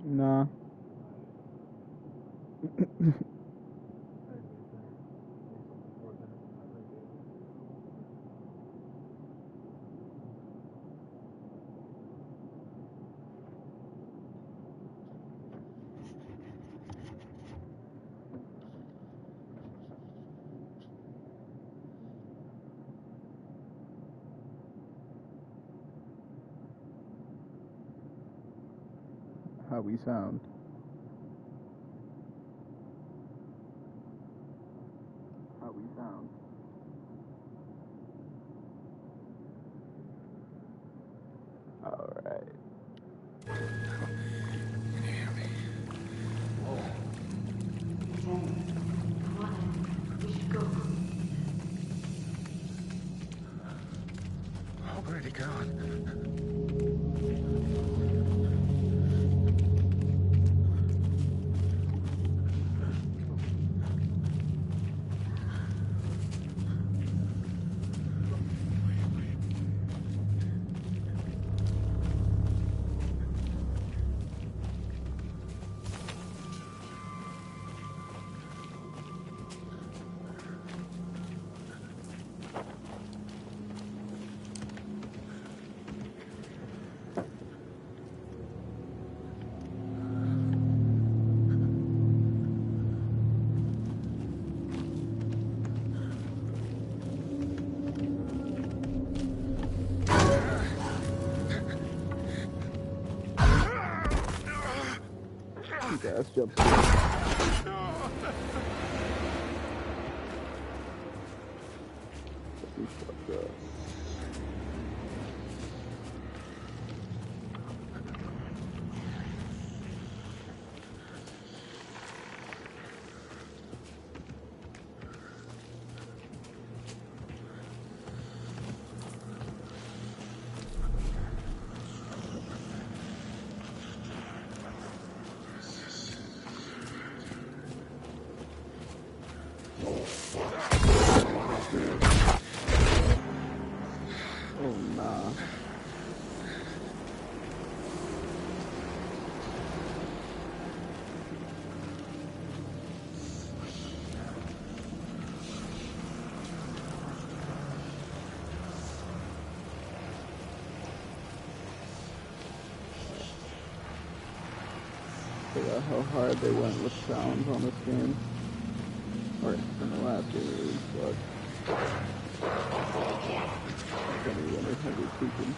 Nah. How we sound. How we sound. All right. We should go. Where'd he gone? Ass jump scare. He fucked up. Oh, nah. Forgot how hard they went with sounds on this game. Or in the last game at least, but when they're heavy tweaking.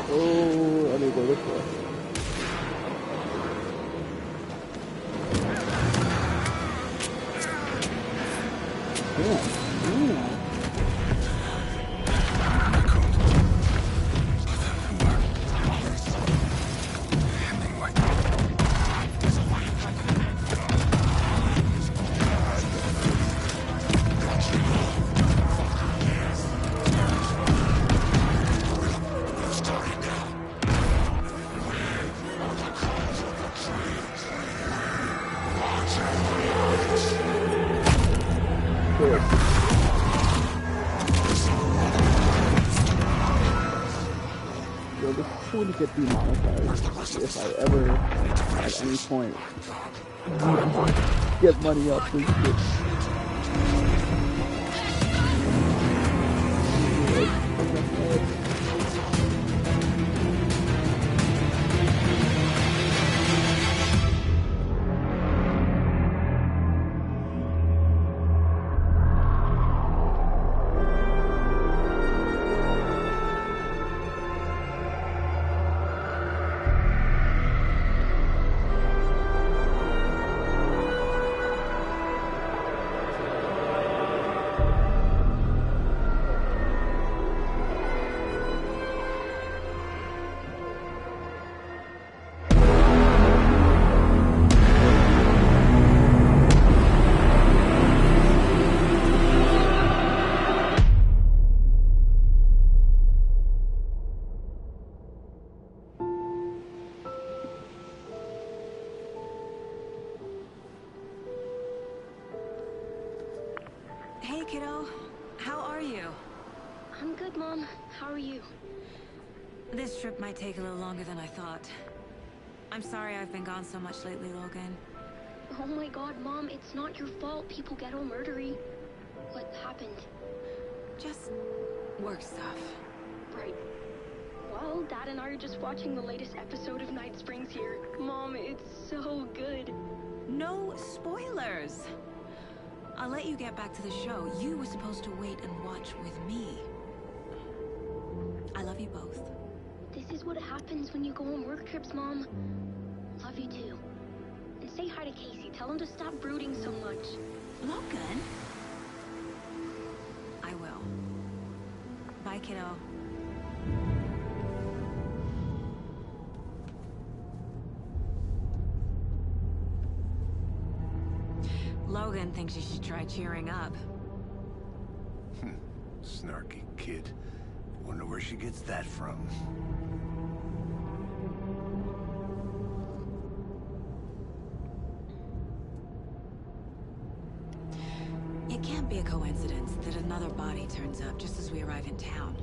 Oh, I need to go this way. Yo, this would get demonetized if I ever, at any point, get money off this shit. kiddo. How are you? I'm good, Mom. How are you? This trip might take a little longer than I thought. I'm sorry I've been gone so much lately, Logan. Oh my god, Mom, it's not your fault people get all murdery. What happened? Just work stuff. Right. Well, Dad and I are just watching the latest episode of Night Springs here. Mom, it's so good. No spoilers! I'll let you get back to the show. You were supposed to wait and watch with me. I love you both. This is what happens when you go on work trips, Mom. Love you too. And say hi to Casey. Tell him to stop brooding so much. Logan? I will. Bye, kiddo. Logan thinks you should try cheering up. Snarky kid. Wonder where she gets that from. It can't be a coincidence that another body turns up just as we arrive in town.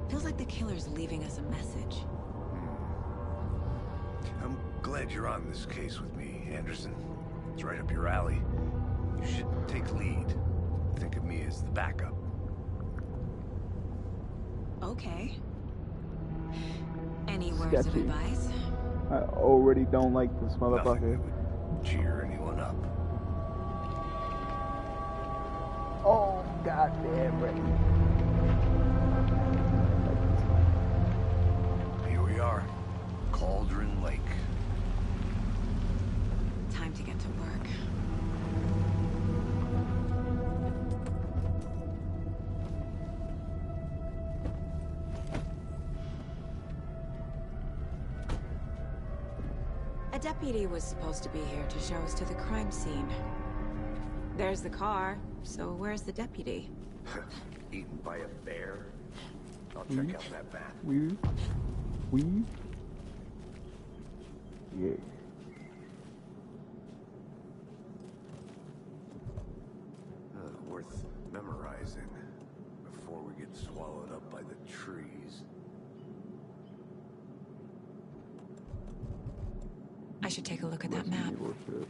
Feels like the killer's leaving us a message. I'm glad you're on this case with me, Anderson. It's right up your alley. You should take lead. Think of me as the backup. Okay. Any words of Sketchy. advice? I already don't like this Nothing motherfucker. that would cheer anyone up. Oh, goddamn right. Here we are. Cauldron Lake. Time to get to work. A deputy was supposed to be here to show us to the crime scene. There's the car, so where's the deputy? Eaten by a bear? I'll check out that map. We? Yeah. Worth memorizing before we get swallowed up by the trees. I should take a look at that map. Evil shit.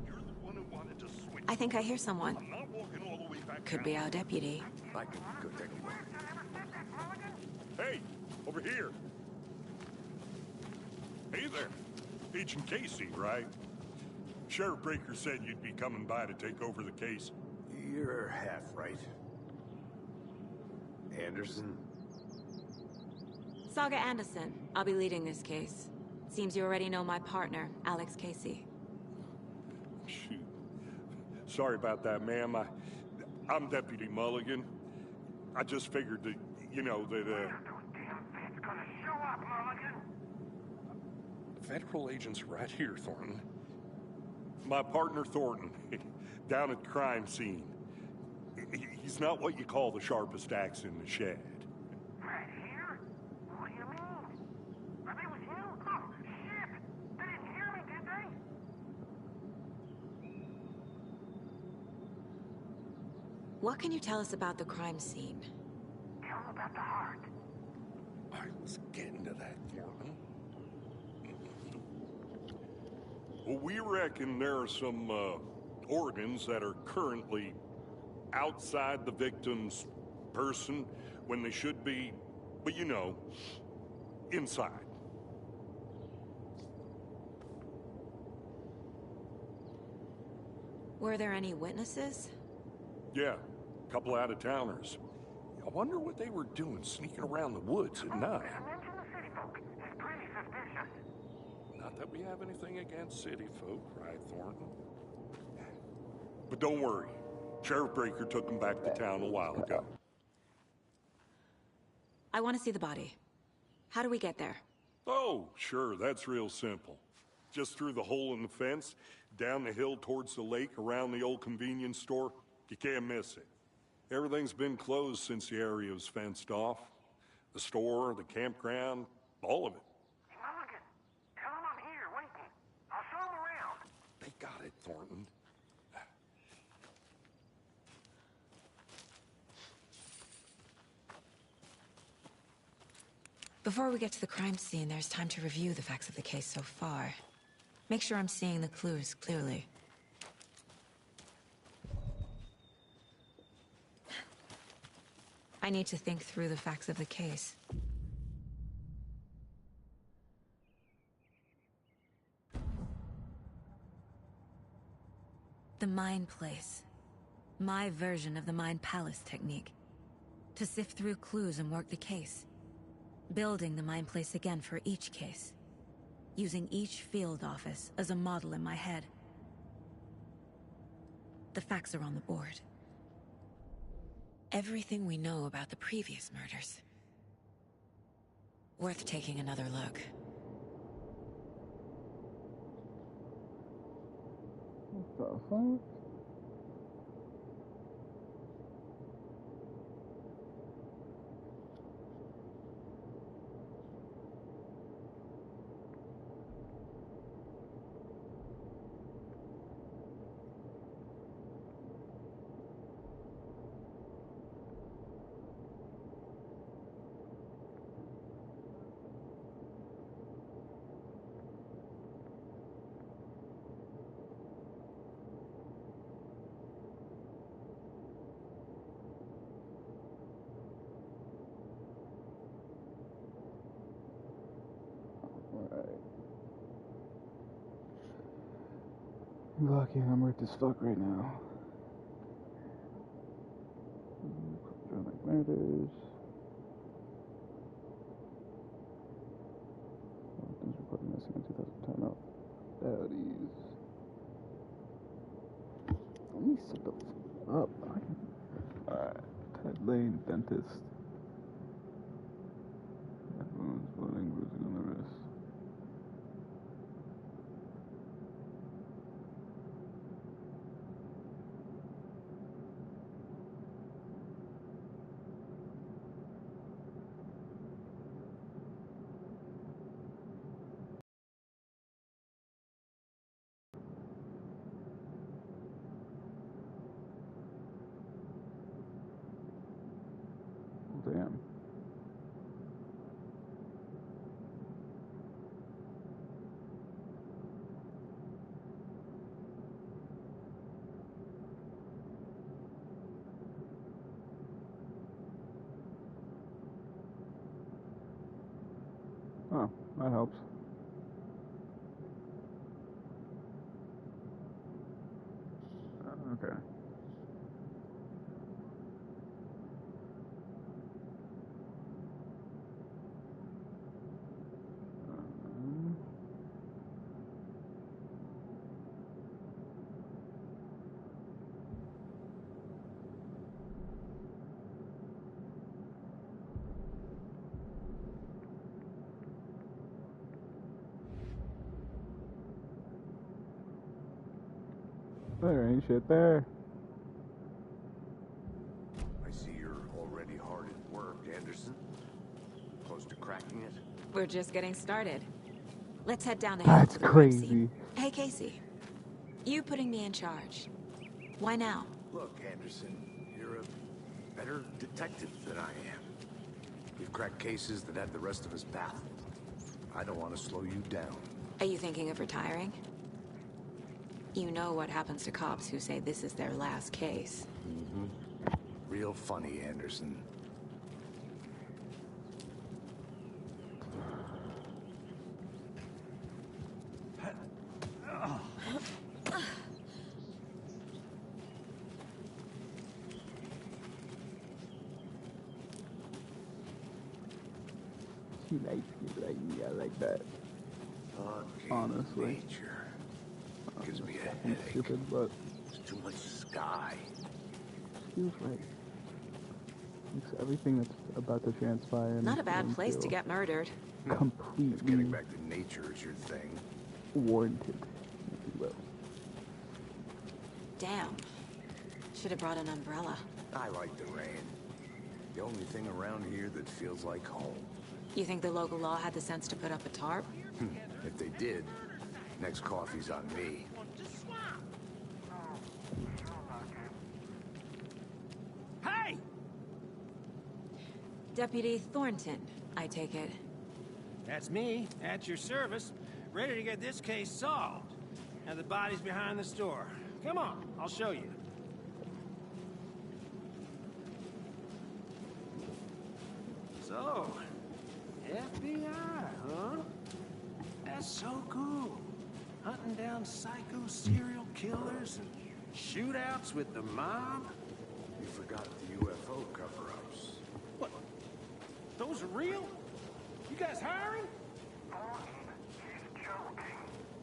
You're the one who wanted to switch. I think I hear someone. I'm not walking all the way back Could down. be our deputy. I can go take a look. Hey, over here. Hey there. Agent Casey, right? Sheriff Breaker said you'd be coming by to take over the case. You're half right. Anderson? Saga Anderson. I'll be leading this case. Seems you already know my partner, Alex Casey. Shoot. Sorry about that, ma'am. I'm Deputy Mulligan. I just figured that, you know, that, Federal agents right here, Thornton. My partner, Thornton, down at the crime scene. He's not what you call the sharpest axe in the shed. Right here? What do you mean? Are they with you? Oh, shit! They didn't hear me, did they? What can you tell us about the crime scene? Tell them about the heart. I was getting to that, Thornton. Well, we reckon there are some organs that are currently outside the victim's person when they should be, but you know, inside. Were there any witnesses? Yeah, a couple out-of-towners. I wonder what they were doing sneaking around the woods at night. Mention the city folk. It's pretty suspicious. Not that we have anything against city folk, right, Thornton? But don't worry. Sheriff Breaker took them back to town a while ago. I want to see the body. How do we get there? Oh, sure, that's real simple. Just through the hole in the fence, down the hill towards the lake, around the old convenience store. You can't miss it. Everything's been closed since the area was fenced off. The store, the campground, all of it. My Before we get to the crime scene, there's time to review the facts of the case so far. Make sure I'm seeing the clues clearly. I need to think through the facts of the case. The Mind Place. My version of the Mind Palace technique. To sift through clues and work the case. Building the Mind Place again for each case. Using each field office as a model in my head. The facts are on the board. Everything we know about the previous murders. Worth taking another look. What the fuck? Lucky I'm ripped as fuck right now. Like murders. Things reported missing in 2010. Oh, baddies. Let me set the fuck up. Alright. Ted Lane, dentist. Wounds, blooding, bruising on the wrist. Damn. Oh, that helps. Okay. There ain't shit there. I see you're already hard at work, Anderson. Close to cracking it? We're just getting started. Let's head down the That's hill to the crime crazy. scene. Hey, Casey. You putting me in charge. Why now? Look, Anderson, you're a better detective than I am. You've cracked cases that had the rest of us baffled. I don't want to slow you down. Are you thinking of retiring? You know what happens to cops who say this is their last case. Real funny, Anderson. He likes me like me. I like that. Fucking Honestly. nature. Gives me a I'm headache. stupid, but There's too much sky. he was right. Makes everything that's about to transpire. Not a makes bad them place to feel get murdered. If completely getting back to nature is your thing. warranted, if you will. Damn. Should have brought an umbrella. I like the rain. The only thing around here that feels like home. You think the local law had the sense to put up a tarp? If they did, next coffee's on me. Hey! Deputy Thornton, I take it. That's me, at your service, ready to get this case solved. Now the body's behind the store. Come on, I'll show you. So, FBI, huh? That's so cool. Hunting down psycho serial killers and shootouts with the mob. You forgot the UFO cover-ups. What? Those are real? You guys hiring? He's joking.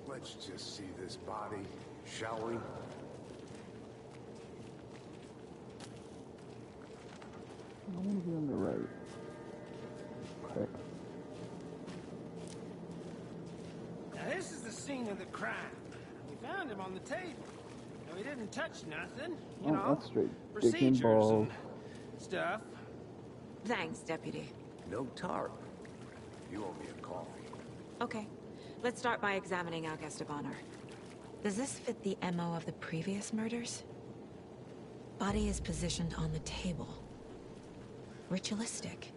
Let's just see this body, shall we? I want to be on the right. Okay. Now this is the scene of the crime. We found him on the table. Now he didn't touch nothing, you Oh, know. that's straight. Dick and Procedures balls. and stuff. Thanks, Deputy. No tarp. You owe me a coffee. Okay, let's start by examining our guest of honor. Does this fit the MO of the previous murders? Body is positioned on the table. Ritualistic.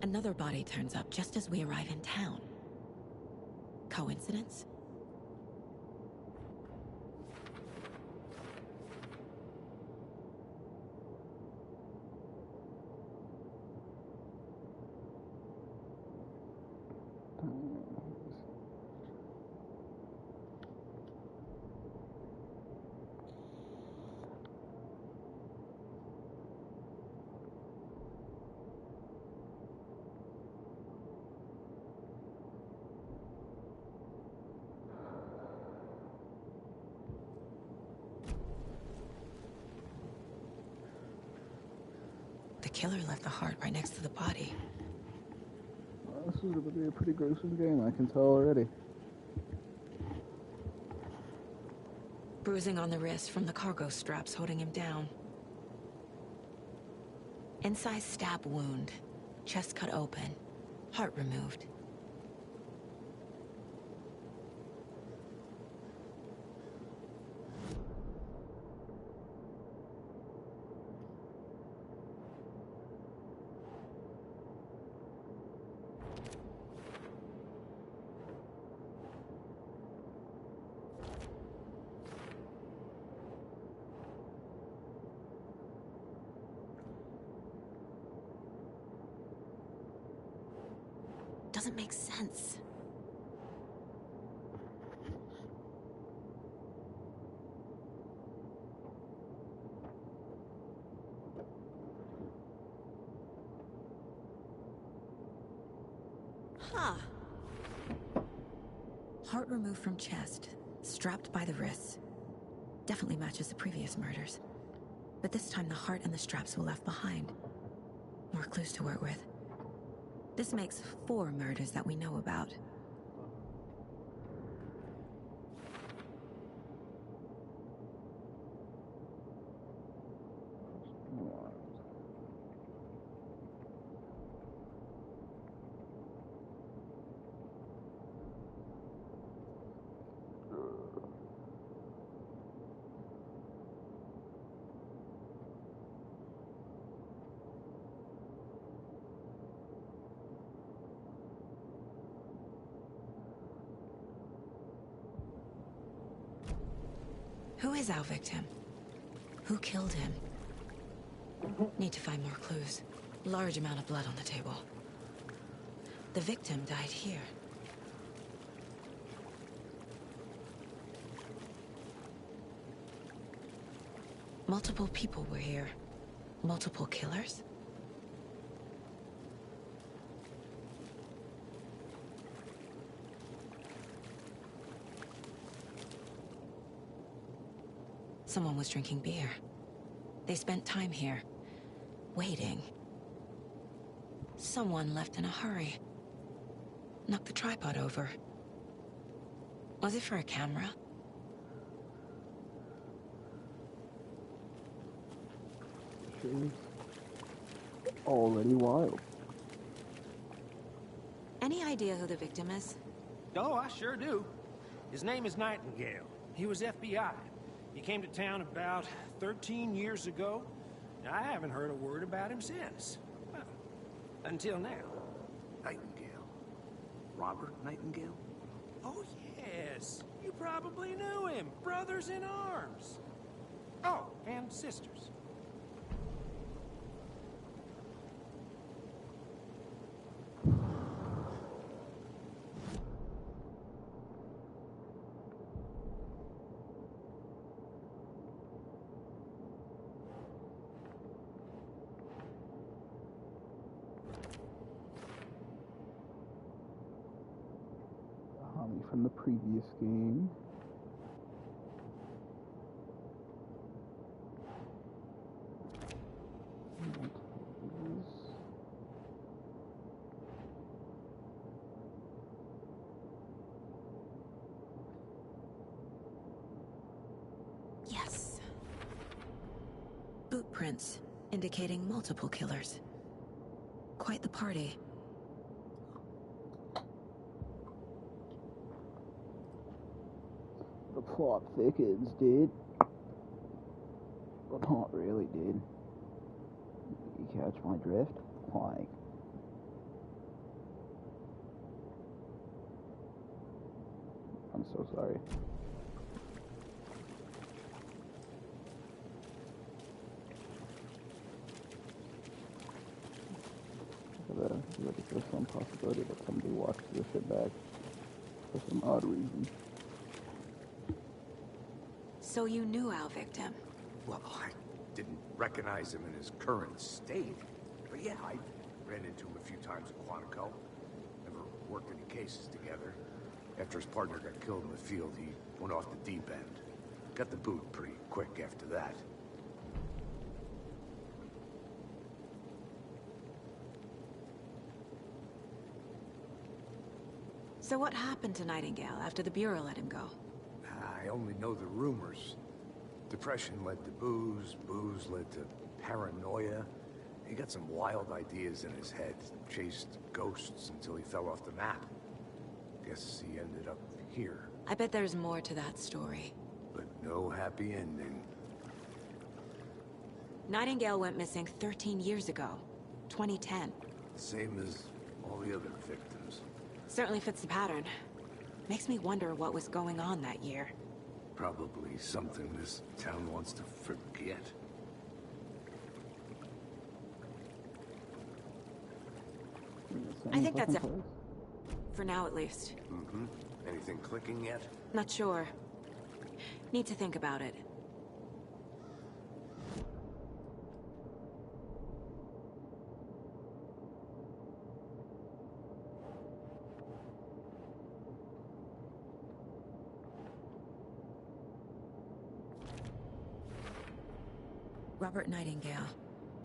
Another body turns up just as we arrive in town. Coincidence? The killer left the heart right next to the body. Well, this is going to be a pretty gruesome game, I can tell already. Bruising on the wrist from the cargo straps holding him down. Incised stab wound. Chest cut open. Heart removed. Doesn't make sense. Huh. Heart removed from chest, strapped by the wrists. Definitely matches the previous murders. But this time the heart and the straps were left behind. More clues to work with. This makes 4 murders that we know about. Who is our victim? Who killed him? Need to find more clues. Large amount of blood on the table. The victim died here. Multiple people were here. Multiple killers? Someone was drinking beer. They spent time here, waiting. Someone left in a hurry. Knocked the tripod over. Was it for a camera? She's already wild. Any idea who the victim is? Oh, I sure do. His name is Nightingale. He was FBI. He came to town about 13 years ago. I haven't heard a word about him since. Well, until now. Nightingale. Robert Nightingale? Oh, yes. You probably knew him. Brothers in arms. Oh, and sisters. Tommy from the previous game. Yes. Boot prints, indicating multiple killers. Quite the party. The plot thickens, dude. But not really, dude. You catch my drift? Like, I'm so sorry. Look, there's some possibility that somebody watched this shit back for some odd reason. So you knew our victim? Well, I didn't recognize him in his current state. But yeah, I ran into him a few times in Quantico. Never worked any cases together. After his partner got killed in the field, he went off the deep end. Got the boot pretty quick after that. So what happened to Nightingale after the Bureau let him go? I only know the rumors. Depression led to booze, booze led to paranoia. He got some wild ideas in his head, chased ghosts until he fell off the map. Guess he ended up here. I bet there's more to that story. But no happy ending. Nightingale went missing 13 years ago. 2010. Same as all the other victims. Certainly fits the pattern. Makes me wonder what was going on that year. Probably something this town wants to forget. I think that's it. For now, at least. Mm-hmm. Anything clicking yet? Not sure. Need to think about it. Robert Nightingale,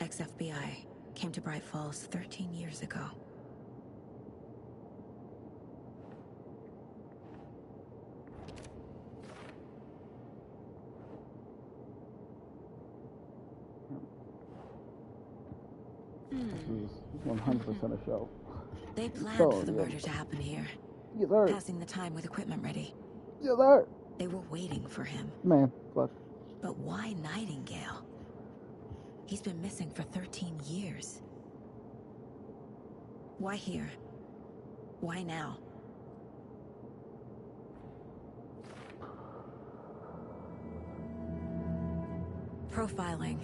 ex-FBI, came to Bright Falls 13 years ago. This is 100% a show. They planned So, for the yeah. murder to happen here, Yes, sir. passing the time with equipment ready. Yes, sir. They were waiting for him. Man, but But why Nightingale? He's been missing for 13 years. Why here? Why now? Profiling.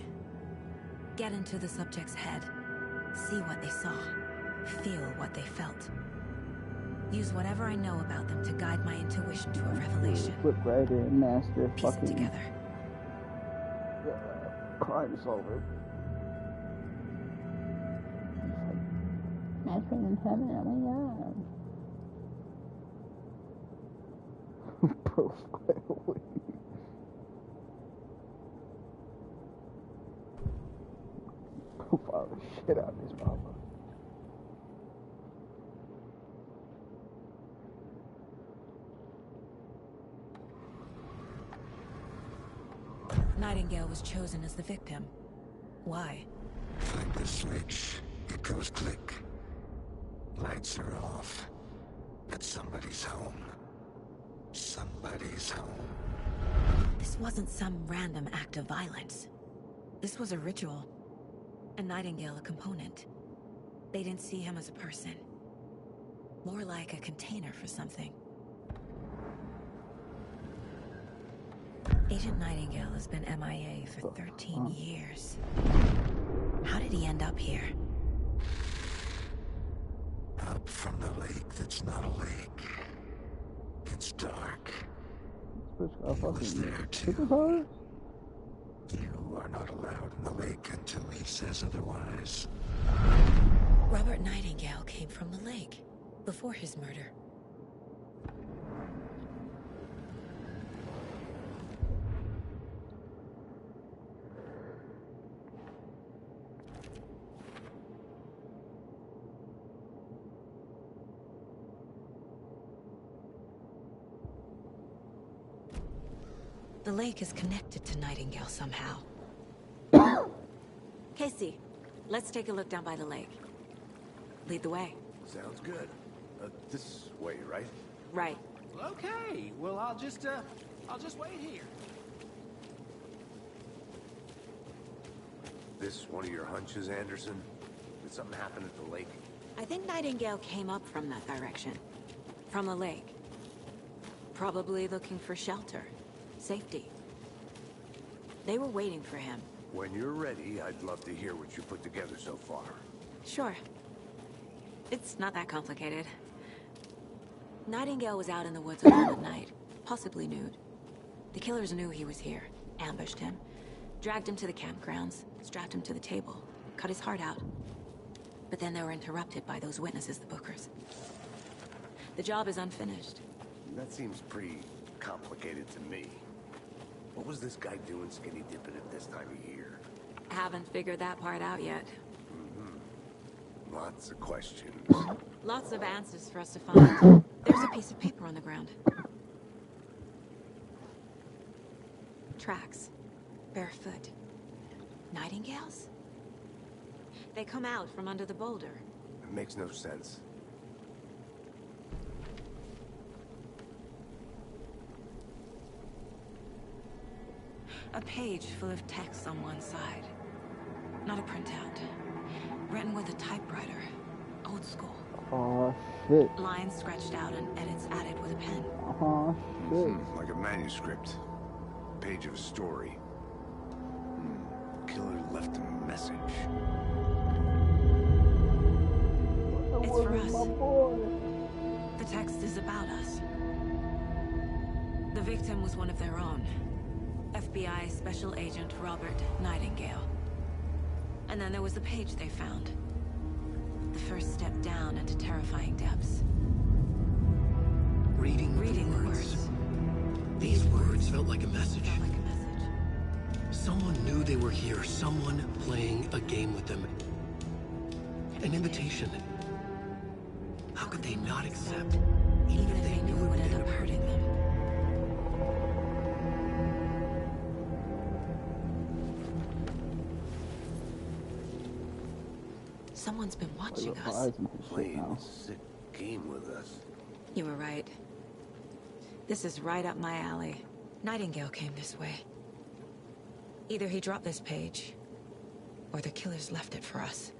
Get into the subject's head. See what they saw. Feel what they felt. Use whatever I know about them to guide my intuition to a revelation. Flip right in, master Piece it fucking together. crime solver. Master in heaven, oh my god. Profiling. Profile the shit out of his mama. Nightingale was chosen as the victim. Why? Like the switch, it goes click. Lights are off. But somebody's home. Somebody's home. This wasn't some random act of violence. This was a ritual. And Nightingale a component. They didn't see him as a person. More like a container for something. Agent Nightingale has been MIA for 13 years. How did he end up here? Up from the lake that's not a lake. It's dark. This bitch got Was fucking there too. superpowers? You are not allowed in the lake until he says otherwise. Robert Nightingale came from the lake before his murder. The lake is connected to Nightingale somehow. Casey, let's take a look down by the lake. Lead the way. Sounds good. This way, right? Right. Okay, well, I'll just wait here. This one of your hunches, Anderson? Did something happen at the lake? I think Nightingale came up from that direction. From the lake. Probably looking for shelter. Safety. They were waiting for him. When you're ready, I'd love to hear what you put together so far. Sure. It's not that complicated. Nightingale was out in the woods alone at night, possibly nude. The killers knew he was here, ambushed him, dragged him to the campgrounds, strapped him to the table, cut his heart out. But then they were interrupted by those witnesses, the Bookers. The job is unfinished. That seems pretty complicated to me. What was this guy doing skinny dipping at this time of year? Haven't figured that part out yet. Lots of questions. Lots of answers for us to find. There's a piece of paper on the ground. Tracks. Barefoot. Nightingales? They come out from under the boulder. It makes no sense. A page full of text on one side. Not a printout. Written with a typewriter. Old school. Oh shit. Lines scratched out and edits added with a pen. Oh shit. Like a manuscript. Page of a story. Killer left a message. It's for us. My boy. The text is about us. The victim was one of their own. FBI Special Agent Robert Nightingale. And then there was the page they found. The first step down into terrifying depths. Reading the words. These words felt like a message. Felt like a message. Someone knew they were here. Someone playing a game with them. An invitation. How could they not accept? Even if they knew it would end up hurting them. Someone's been watching us. Eyes and shit Playing now. a sick game with us. You were right. This is right up my alley. Nightingale came this way. Either he dropped this page, or the killers left it for us.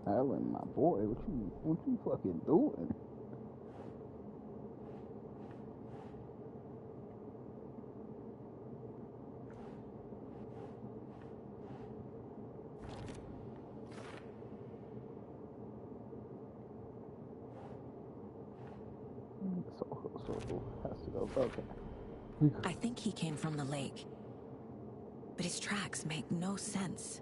Alan, my boy, what you fucking doing? circle has to go. Okay. I think he came from the lake. But his tracks make no sense.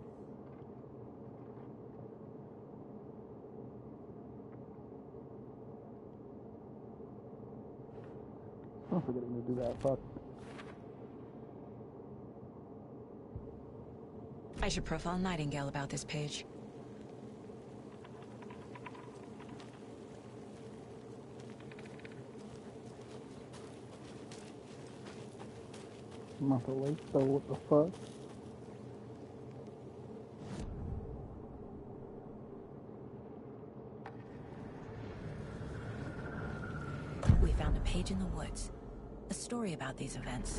I'm forgetting to do that. Fuck. I should profile Nightingale about this page. Not the lake, though. What the fuck? We found a page in the woods. A story about these events.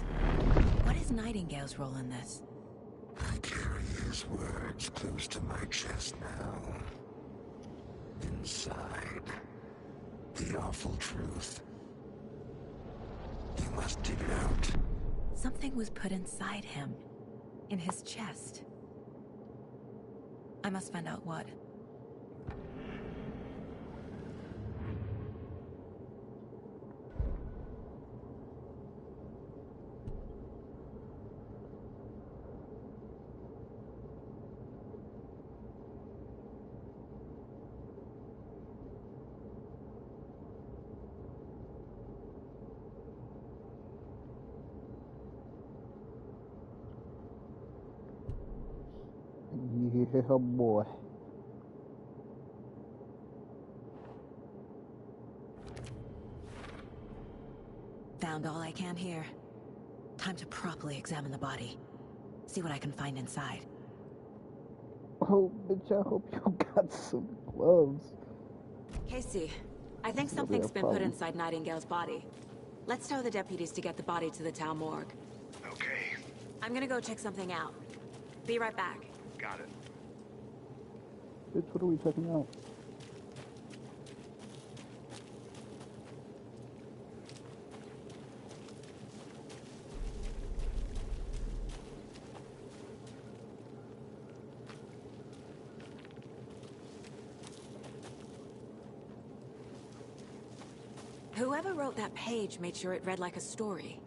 What is Nightingale's role in this? I carry his words close to my chest now. Inside, the awful truth. You must dig it out. Something was put inside him. In his chest. I must find out what. Yeah, boy. Found all I can here. Time to properly examine the body. See what I can find inside. Oh, bitch, I hope you got some gloves. Casey, I think something's been put inside Nightingale's body. Let's tell the deputies to get the body to the town morgue. Okay. I'm gonna go check something out. Be right back. Got it. Bitch, what are we checking out? Whoever wrote that page made sure it read like a story.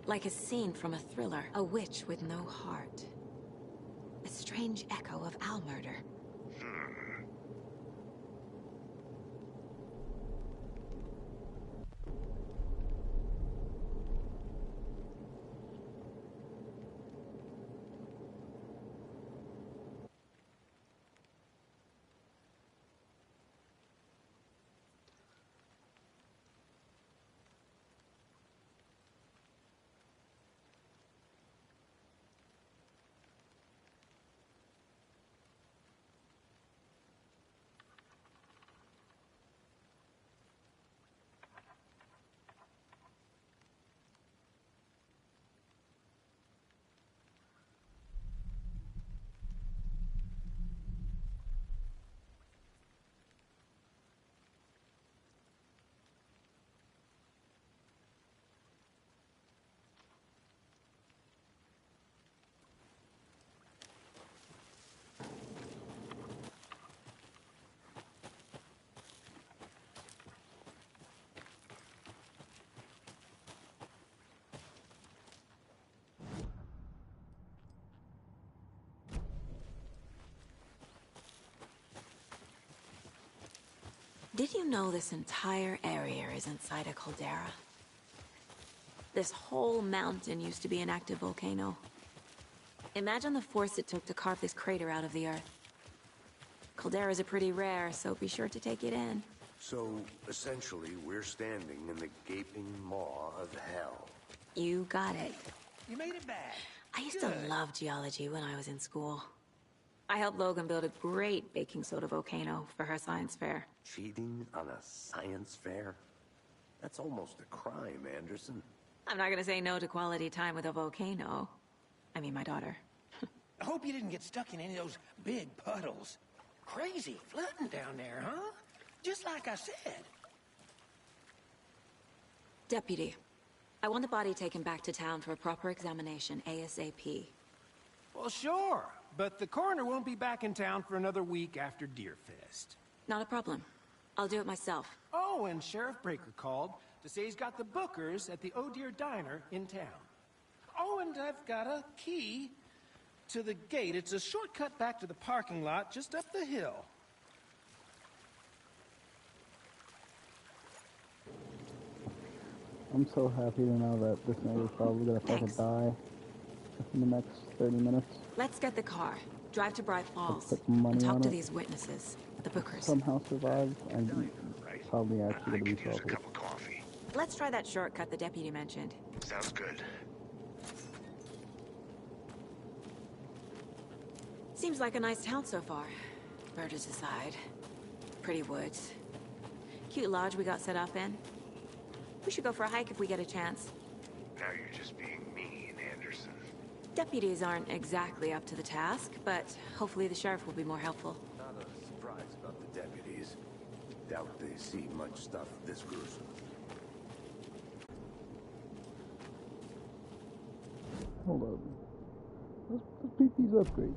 Like a scene from a thriller. A witch with no heart. A strange echo of owl murder. Did you know this entire area is inside a caldera? This whole mountain used to be an active volcano. Imagine the force it took to carve this crater out of the earth. Calderas are pretty rare, so be sure to take it in. So, essentially, we're standing in the gaping maw of hell. You got it. You made it back. I used to love geology when I was in school. I helped Logan build a great baking soda volcano for her science fair. Cheating on a science fair? That's almost a crime, Anderson. I'm not gonna say no to quality time with a volcano. I mean, my daughter. I hope you didn't get stuck in any of those big puddles. Crazy flooding down there, huh? Just like I said. Deputy, I want the body taken back to town for a proper examination ASAP. Well, sure. But the coroner won't be back in town for another week after Deerfest. Not a problem. I'll do it myself. Oh, and Sheriff Breaker called to say he's got the bookers at the Oh Dear Diner in town. Oh, and I've got a key to the gate. It's a shortcut back to the parking lot just up the hill. I'm so happy to know that this nigga's probably gonna fucking die in the next 30 minutes. Let's get the car. Drive to Bright Falls. Put some money and talk on to it. these witnesses, the bookers. Somehow survive, and probably actually gonna be Use a trouble. cup of coffee. Let's try that shortcut the deputy mentioned. Sounds good. Seems like a nice town so far. Murders aside. Pretty woods. Cute lodge we got set up in. We should go for a hike if we get a chance. Now you're just being mean, Anderson. Deputies aren't exactly up to the task, but hopefully the sheriff will be more helpful. Not a surprise about the deputies. Doubt they see much stuff this gruesome. Hold on. Let's beat these upgrades.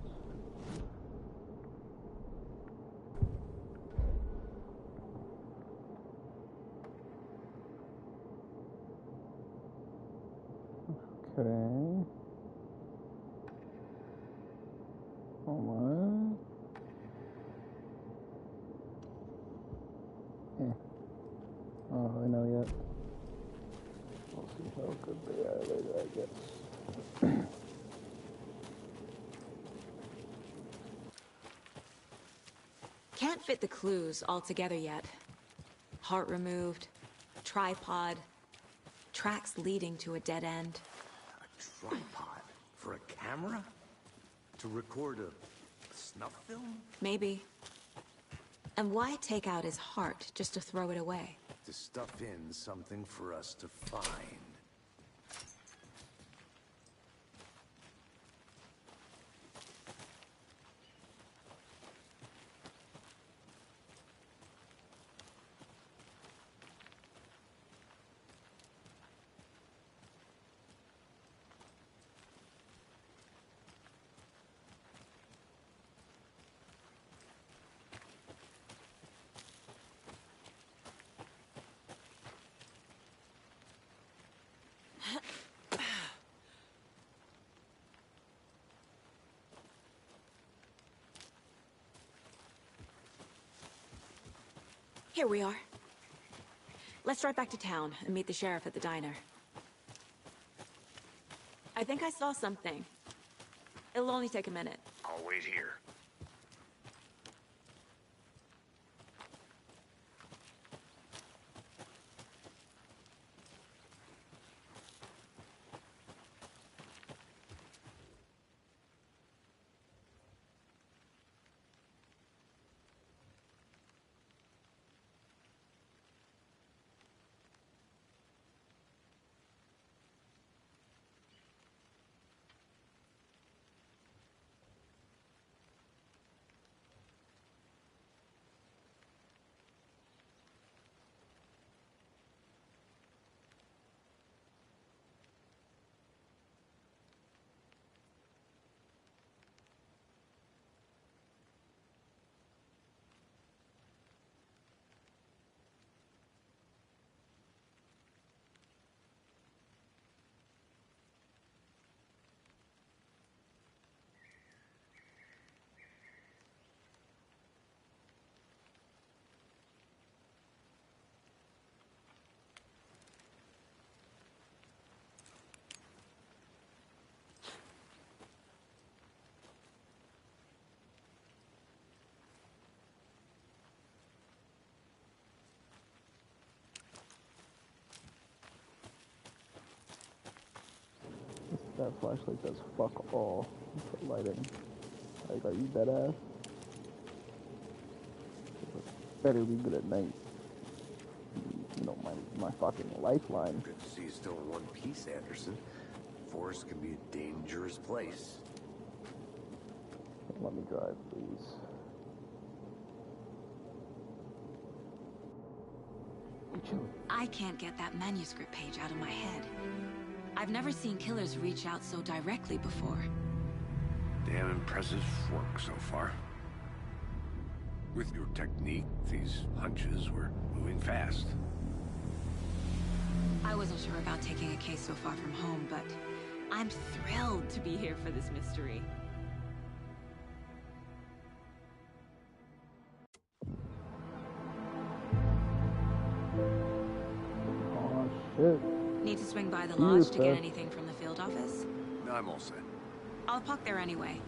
Okay. Hold on. Yeah. Oh, I know yet. We'll see how good they are later, I guess. Can't fit the clues all together yet. Heart removed, tripod, tracks leading to a dead end. A tripod? For a camera? To record a snuff film? Maybe. And why take out his heart just to throw it away? To stuff in something for us to find. Here we are. Let's drive back to town and meet the sheriff at the diner. I think I saw something. It'll only take a minute. I'll wait here. That flashlight does fuck all for lighting. Like, are you dead ass? Better be good at night. You know, my fucking lifeline. Good to see you still in one piece, Anderson. Forest can be a dangerous place. Let me drive, please. I can't get that manuscript page out of my head. I've never seen killers reach out so directly before. Damn impressive work so far. With your technique, these hunches were moving fast. I wasn't sure about taking a case so far from home, but I'm thrilled to be here for this mystery. Oh shit. Need to swing by the lodge to get anything from the field office? No, I'm all set. I'll park there anyway.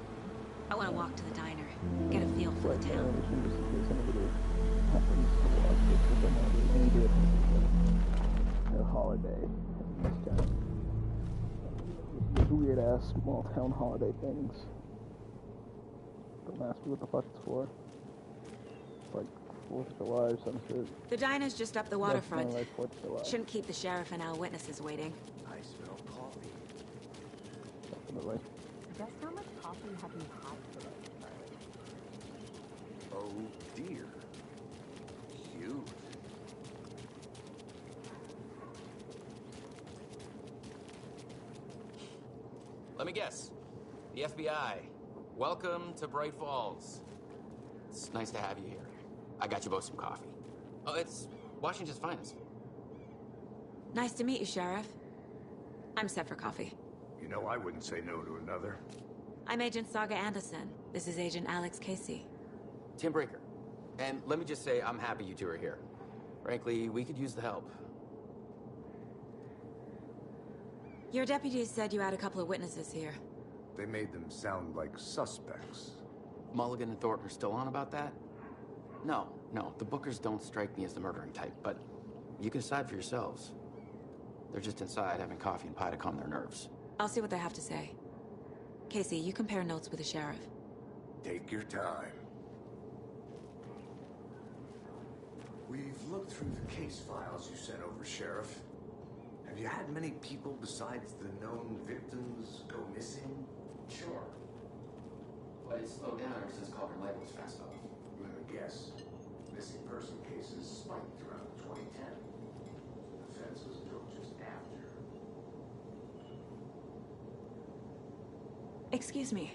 I want to walk to the diner, get a feel for the town. A holiday in this town. Those weird ass small town holiday things. Don't ask me what the fuck it's for. It's like 4th of July or some shit. The diner's just up the waterfront. Like 4th of July. Shouldn't keep the sheriff and our witnesses waiting. I smell coffee. Definitely. Just how much coffee have you had today, Charlie? Oh dear. Cute. Let me guess. The FBI. Welcome to Bright Falls. It's nice to have you here. I got you both some coffee. Oh, it's Washington's finest. Nice to meet you, Sheriff. I'm set for coffee. You know, I wouldn't say no to another. I'm Agent Saga Anderson. This is Agent Alex Casey. Tim Breaker. And let me just say, I'm happy you two are here. Frankly, we could use the help. Your deputies said you had a couple of witnesses here. They made them sound like suspects. Mulligan and Thornton are still on about that? No, the Bookers don't strike me as the murdering type, but you can decide for yourselves. They're just inside having coffee and pie to calm their nerves. I'll see what they have to say. Casey, you compare notes with the sheriff. Take your time. We've looked through the case files you sent over, Sheriff. Have you had many people besides the known victims go missing? Sure. But it's slowed down ever since Cauldron Lake was fast off. Let me guess. Missing person cases spiked around 2010. The fence was built just after. Excuse me.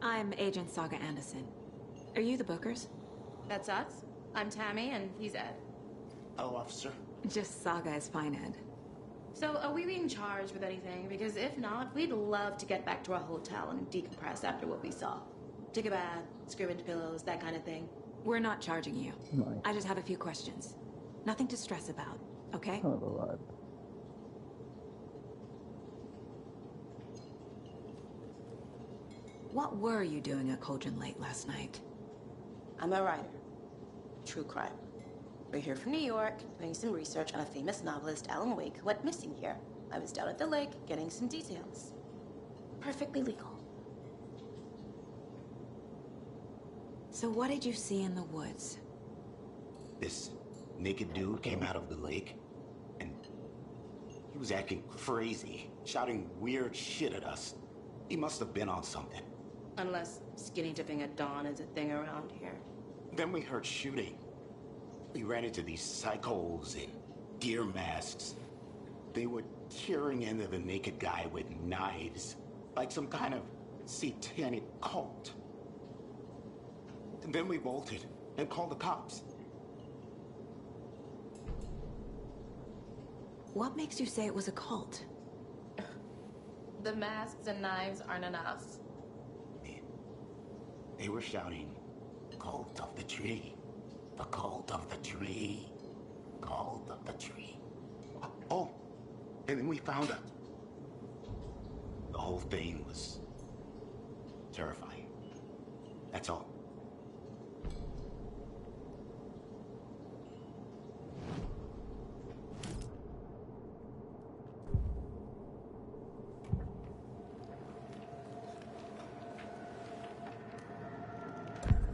I'm Agent Saga Anderson. Are you the Bookers? That's us. I'm Tammy, and he's Ed. Hello, officer. Just Saga is fine, Ed. So, are we being charged with anything? Because if not, we'd love to get back to our hotel and decompress after what we saw. Take a bath, scream into pillows, that kind of thing. We're not charging you. Nice. I just have a few questions. Nothing to stress about, okay? Kind of a vibe. What were you doing at Cauldron Lake last night? I'm a writer. True crime. We're here from New York, doing some research on a famous novelist, Alan Wake, who went missing here. I was down at the lake, getting some details. Perfectly legal. So what did you see in the woods? This naked dude came out of the lake, and he was acting crazy, shouting weird shit at us. He must have been on something. Unless skinny dipping at dawn is a thing around here. Then we heard shooting. We ran into these psychos in gear masks. They were tearing into the naked guy with knives, like some kind of satanic cult. And then we bolted and called the cops. What makes you say it was a cult? The masks and knives aren't enough. They were shouting, "Cult of the tree. The cult of the tree. Cult of the tree." Oh, and then we found it. The whole thing was terrifying. That's all.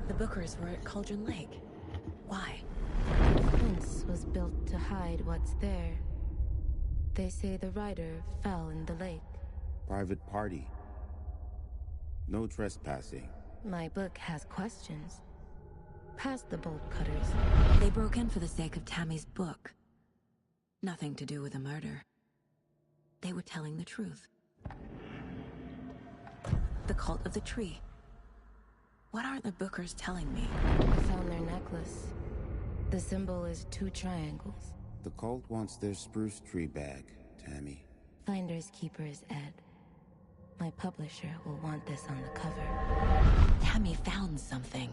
The Bookers were at Cauldron Lake. Why? The fence was built to hide what's there. They say the rider fell in the lake. Private party. No trespassing. My book has questions. Past the bolt cutters. They broke in for the sake of Tammy's book. Nothing to do with a murder. They were telling the truth. The cult of the tree. What are the Bookers telling me? I found their necklace. The symbol is 2 triangles. The cult wants their spruce tree back, Tammy. Finders keepers, Ed. My publisher will want this on the cover. Tammy found something.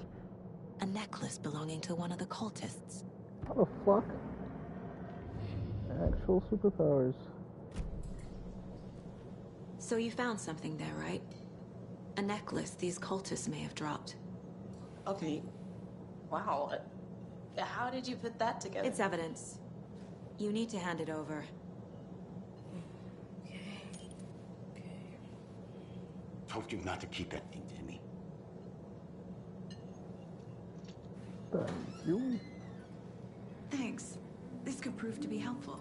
A necklace belonging to one of the cultists. How the fuck? Actual superpowers. So you found something there, right? A necklace these cultists may have dropped. Okay. Wow. How did you put that together? It's evidence. You need to hand it over. Told you not to keep that thing, Timmy. Thank you. Thanks. This could prove to be helpful.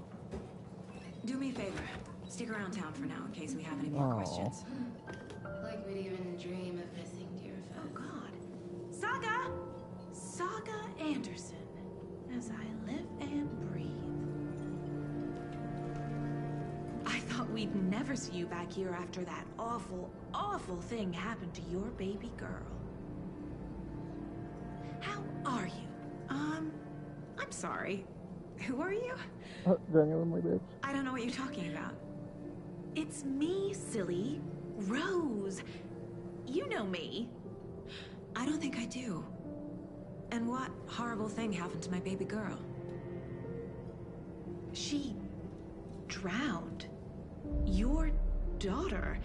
Do me a favor. Stick around town for now in case we have any more questions. Like we'd even dream of missing Deerfest. Oh God. Saga! Saga Anderson. As I live and breathe. I thought we'd never see you back here after that awful, awful thing happened to your baby girl. How are you? I'm sorry. Who are you? Genuinely, bitch. I don't know what you're talking about. It's me, silly. Rose. You know me. I don't think I do. And what horrible thing happened to my baby girl? She drowned. Your daughter.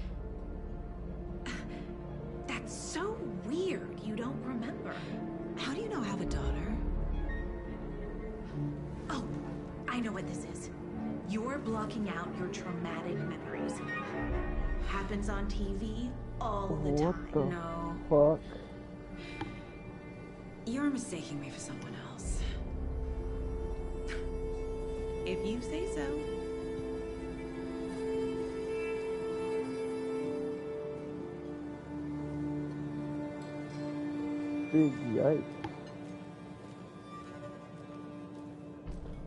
That's so weird you don't remember. How do you know I have a daughter? Oh, I know what this is. You're blocking out your traumatic memories. Happens on TV all the time. What the No. fuck? You're mistaking me for someone else. If you say so. Big yikes.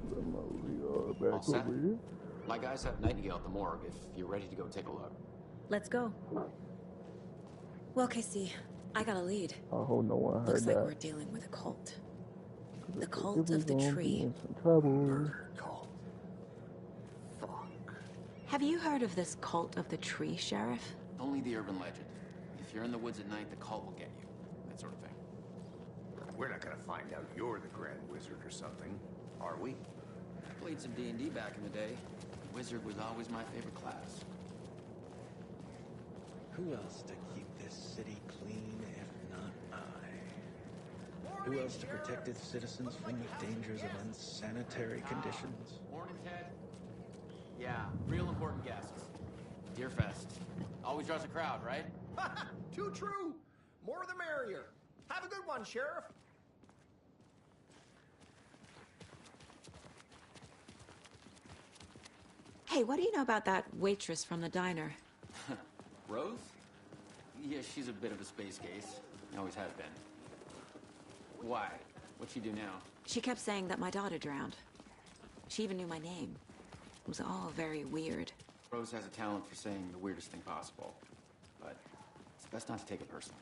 We are All back set? over here. My guys have Nightingale at the morgue if you're ready to go take a look. Let's go. Well, Casey, I got a lead. I hope no one heard Looks like that. we're dealing with a cult. The If cult we of the gonna be tree. in some trouble. Call. Fuck. Have you heard of this cult of the tree, Sheriff? Only the urban legend. If you're in the woods at night, the cult will get you. That sort of thing. We're not gonna find out you're the Grand Wizard or something, are we? Played some D&D back in the day. Wizard was always my favorite class. Who else to keep this city clean if not I? Who else to protect its citizens from the dangers of unsanitary conditions? Morning, Ted. Yeah, real important guests. Deerfest. Always draws a crowd, right? Too true. More the merrier. Have a good one, Sheriff. Hey, what do you know about that waitress from the diner? Rose? Yeah, she's a bit of a space case. Always has been. Why? What'd she do now? She kept saying that my daughter drowned. She even knew my name. It was all very weird. Rose has a talent for saying the weirdest thing possible. But it's best not to take it personally.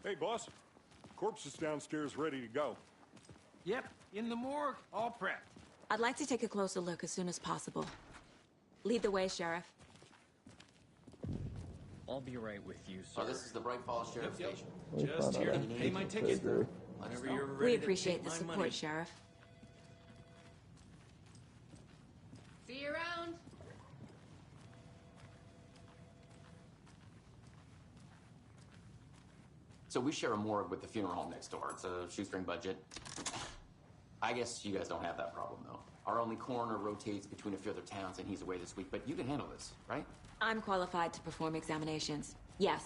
Hey, boss. Corpse is downstairs ready to go. Yep, in the morgue, all prepped. I'd like to take a closer look as soon as possible. Lead the way, Sheriff. I'll be right with you, sir. Oh, this is the Bright Falls Sheriff Station. Just here to pay my ticket. Whenever you're ready We to appreciate take the my support, money. Sheriff. See you around. So we share a morgue with the funeral home next door. It's a shoestring budget. I guess you guys don't have that problem, though. Our only coroner rotates between a few other towns, and he's away this week. But you can handle this, right? I'm qualified to perform examinations. Yes.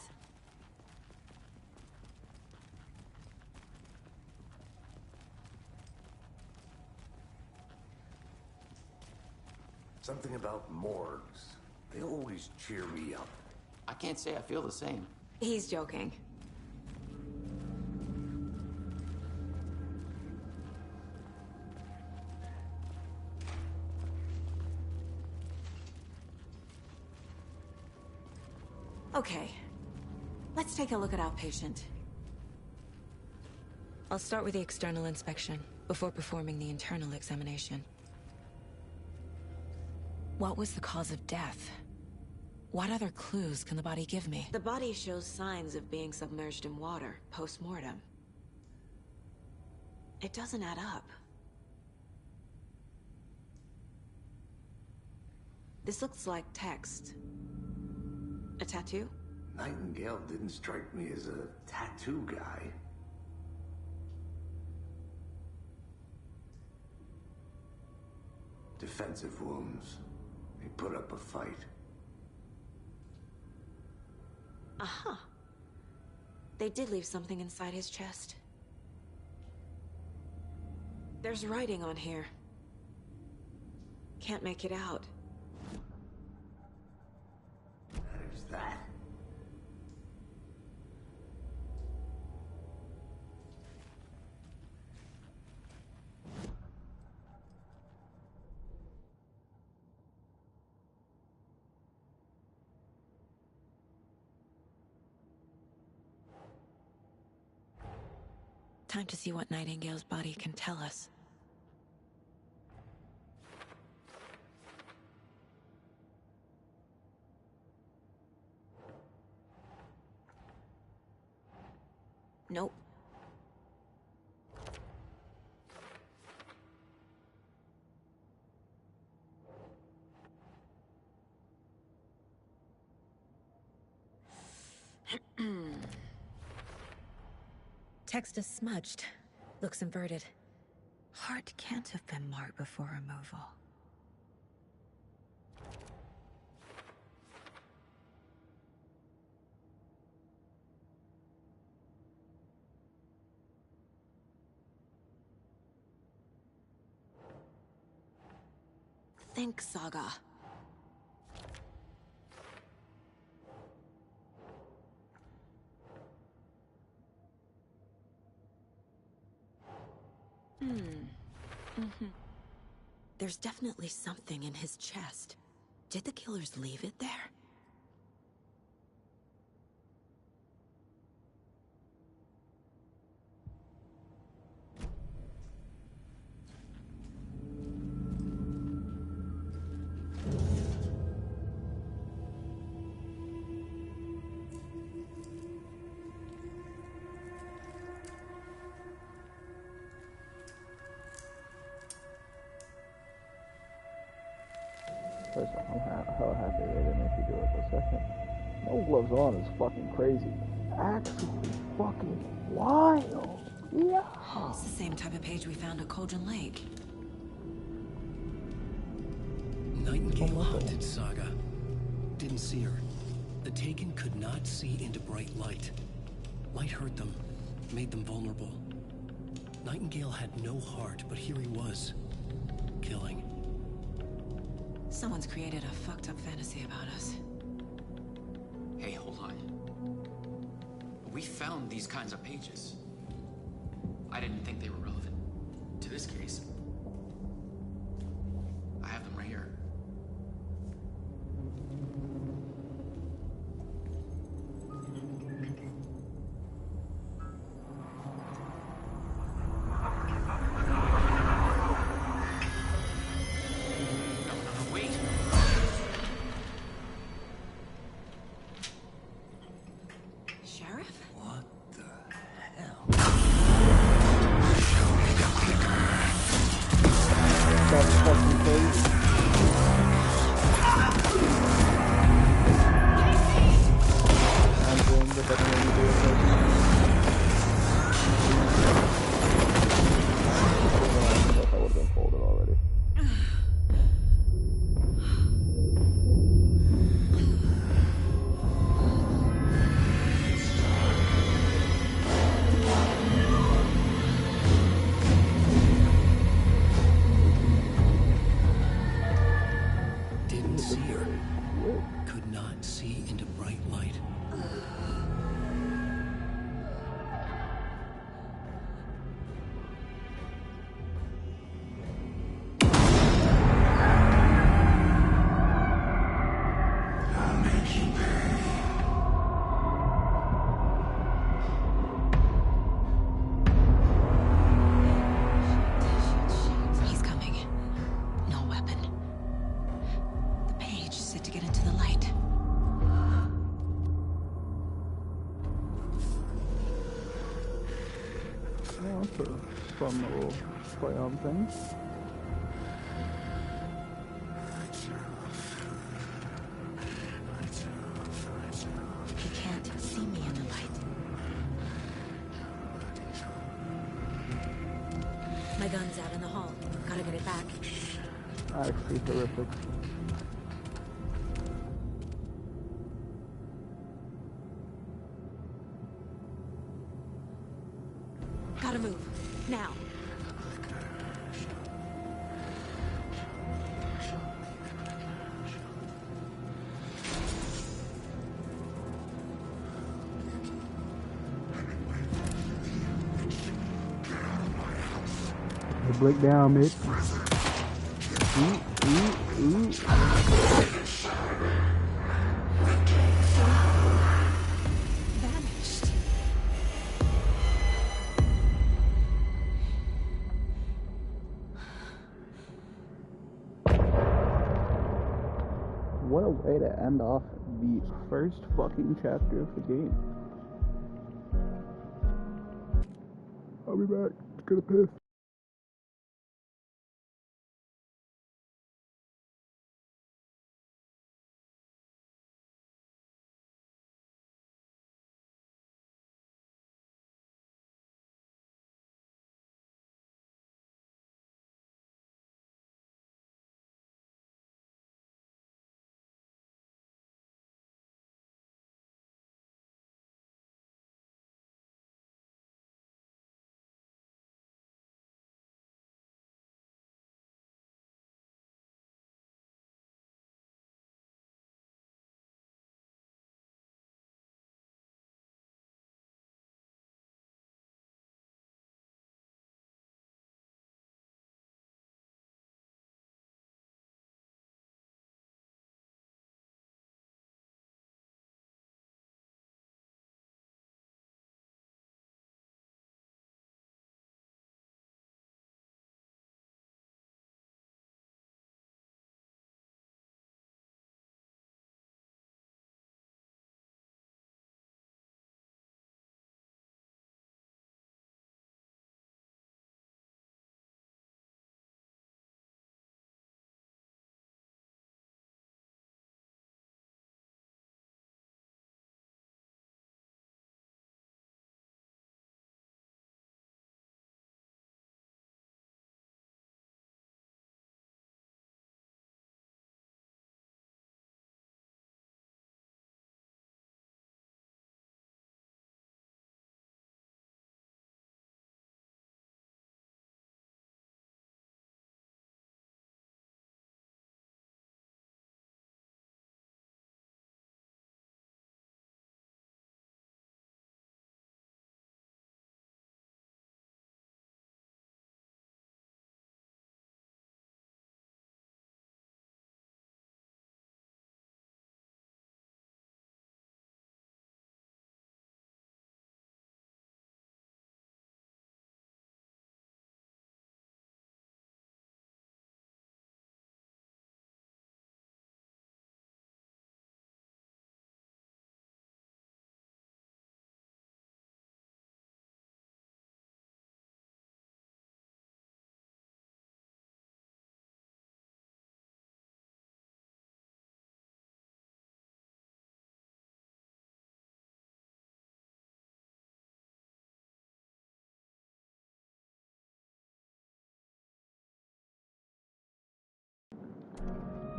Something about morgues. They always cheer me up. I can't say I feel the same. He's joking. Okay. Let's take a look at our patient. I'll start with the external inspection before performing the internal examination. What was the cause of death? What other clues can the body give me? The body shows signs of being submerged in water post-mortem. It doesn't add up. This looks like text. A tattoo? Nightingale didn't strike me as a tattoo guy. Defensive wounds. He put up a fight. Aha. They did leave something inside his chest. There's writing on here. Can't make it out. There's that. Time to see what Nightingale's body can tell us. Nope. Text is smudged. Looks inverted. Heart can't have been marked before removal. Think, Saga. There's definitely something in his chest. Did the killers leave it there? First off, I'm hell happy they didn't make you do it the second. No gloves on is fucking crazy. Actually fucking wild. Yeah. It's the same type of page we found at Cauldron Lake. Nightingale hunted Saga. Didn't see her. The Taken could not see into bright light. Light hurt them, made them vulnerable. Nightingale had no heart, but here he was, killing. Someone's created a fucked up fantasy about us. Hey, hold on. We found these kinds of pages. I didn't think they were relevant to this case. I have them right here. for fun little play on things. He can't see me in the light. My gun's out in the hall. Gotta get it back. Actually horrific. Gotta move. Now. Break down, Mitch. Vanished. What a way to end off the first fucking chapter of the game. I'll be back. It's gonna piss.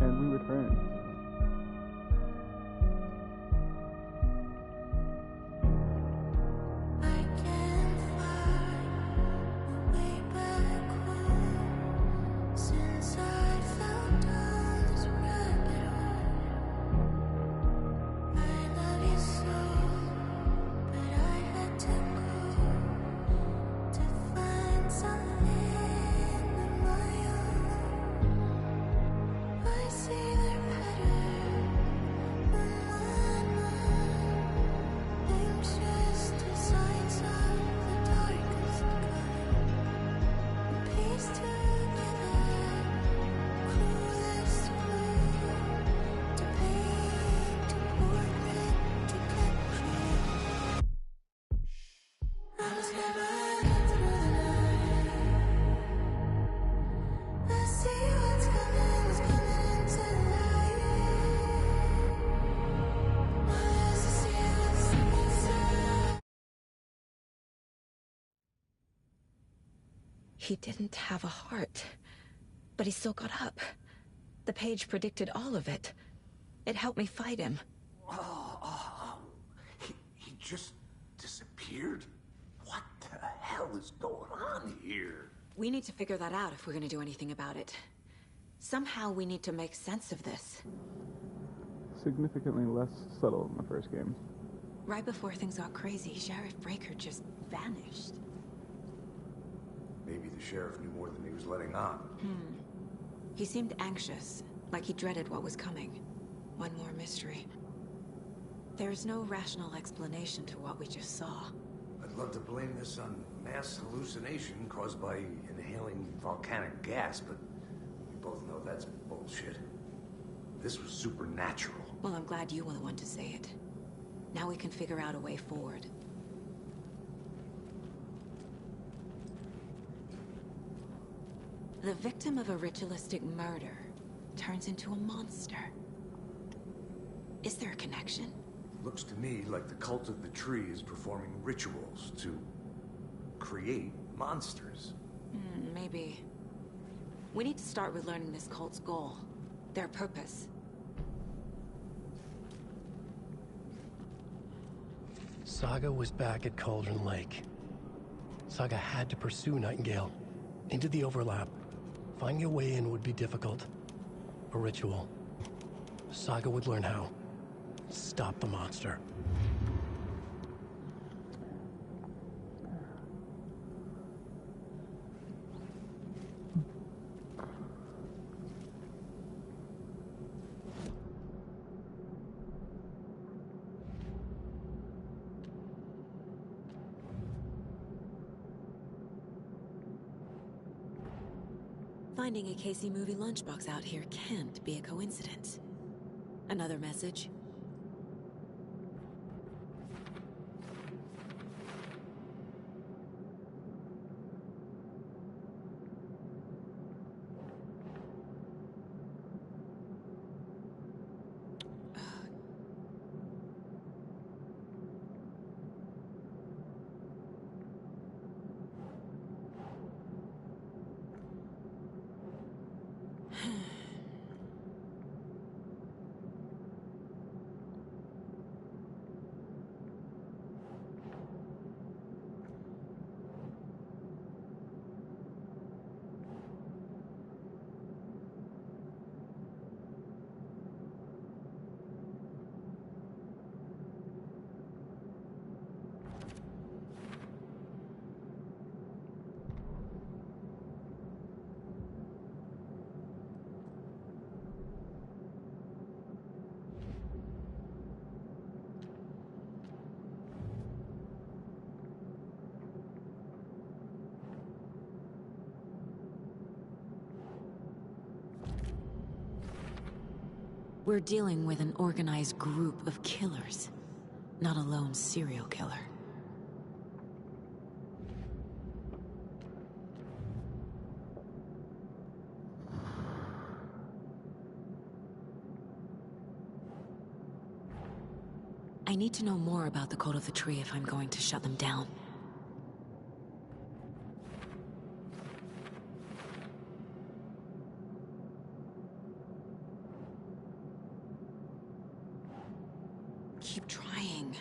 And we return. I see their patterns. He didn't have a heart, but he still got up. The page predicted all of it. It helped me fight him. He just disappeared? What the hell is going on here? We need to figure that out if we're gonna do anything about it. Somehow we need to make sense of this. Significantly less subtle than the first game. Right before things got crazy, Sheriff Breaker just vanished. Maybe the sheriff knew more than he was letting on. He seemed anxious, like he dreaded what was coming. One more mystery. There's no rational explanation to what we just saw. I'd love to blame this on mass hallucination caused by inhaling volcanic gas, but we both know that's bullshit. This was supernatural. Well, I'm glad you were the one to say it. Now we can figure out a way forward. The victim of a ritualistic murder turns into a monster. Is there a connection? Looks to me like the cult of the tree is performing rituals to create monsters. Maybe. We need to start with learning this cult's goal. Their purpose. Saga was back at Cauldron Lake. Saga had to pursue Nightingale. Into the overlap. Finding a way in would be difficult. A ritual. Saga would learn how. Stop the monster. Finding a Casey movie lunchbox out here can't be a coincidence. Another message? We're dealing with an organized group of killers, not a lone serial killer. I need to know more about the Cult of the Tree if I'm going to shut them down. Keep trying.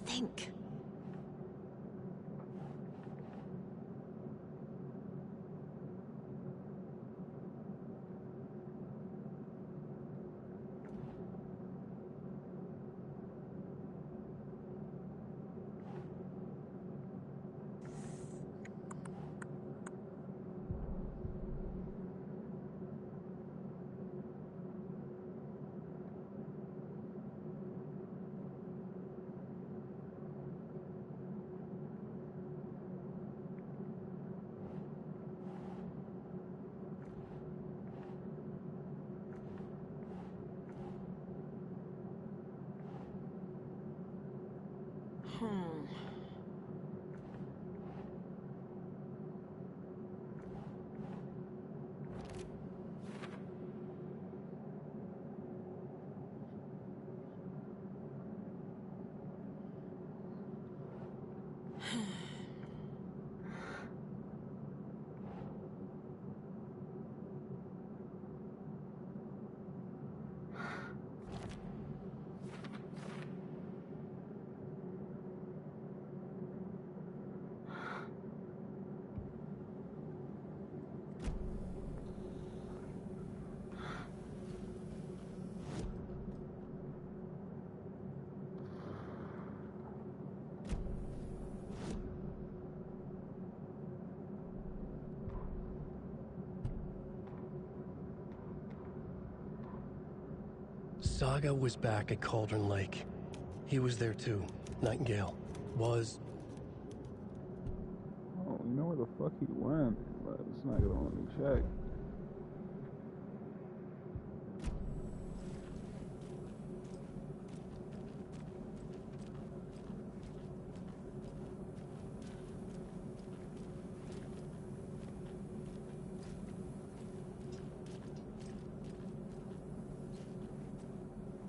Think. Saga was back at Cauldron Lake. He was there too. Nightingale was... Oh, you know where the fuck he went, but it's not gonna let me check.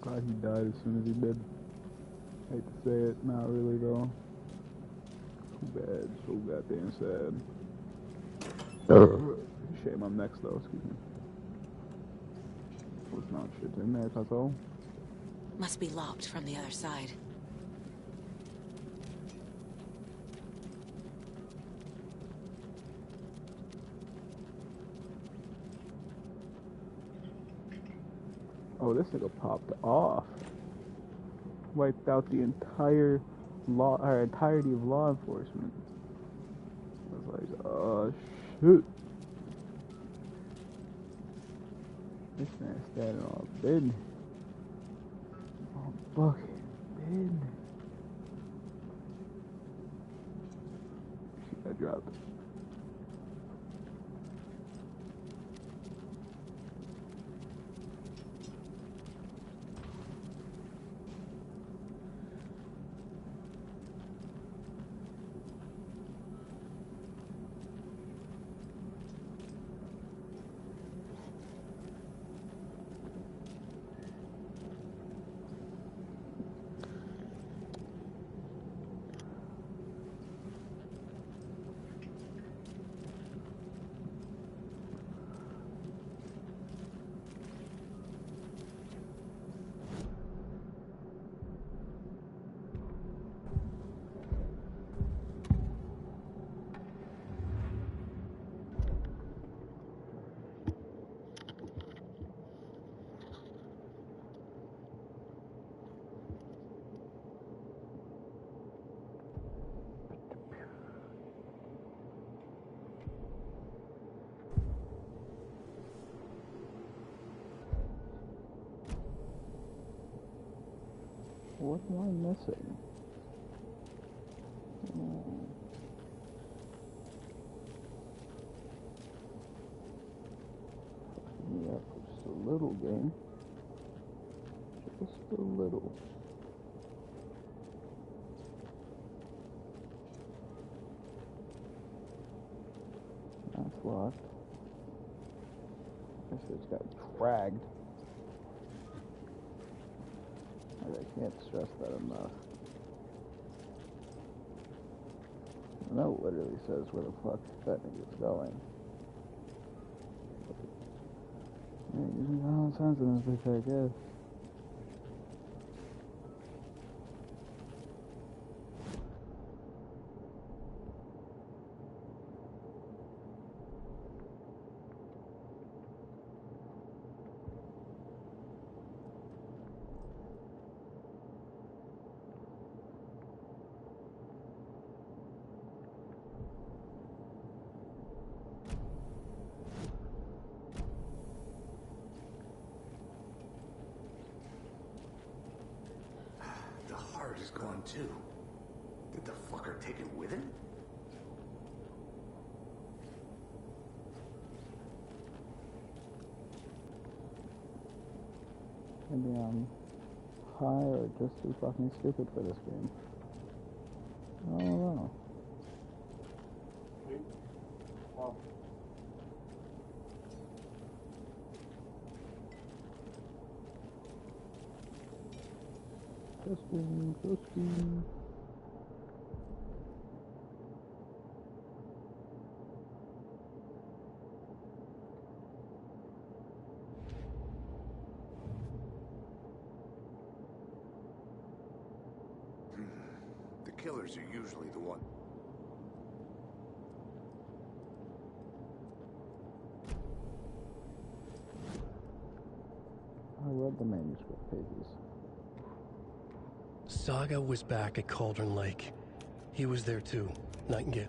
Glad he died as soon as he did. Hate to say it, not really though. Too bad, so goddamn sad. Shame I'm next though, excuse me. What's not shit in there, that's all? Must be locked from the other side. Oh, this nigga popped off. Wiped out the entire entirety of law enforcement. I was like, oh shoot. This man's standing on business. On fucking business. She got dropped. What am I missing? Yeah, just a little game. Just a little. That's locked. I just got dragged. I can't stress that enough. The note literally says where the fuck that nigga's going. Yeah, using common sense in this bitch, I guess. The heart is gone too. Did the fucker take it with him? Maybe I'm high or just too fucking stupid for this game. I don't know. Testing. The killers are usually the one. I read the manuscript pages. Saga was back at Cauldron Lake. He was there too, Nightingale.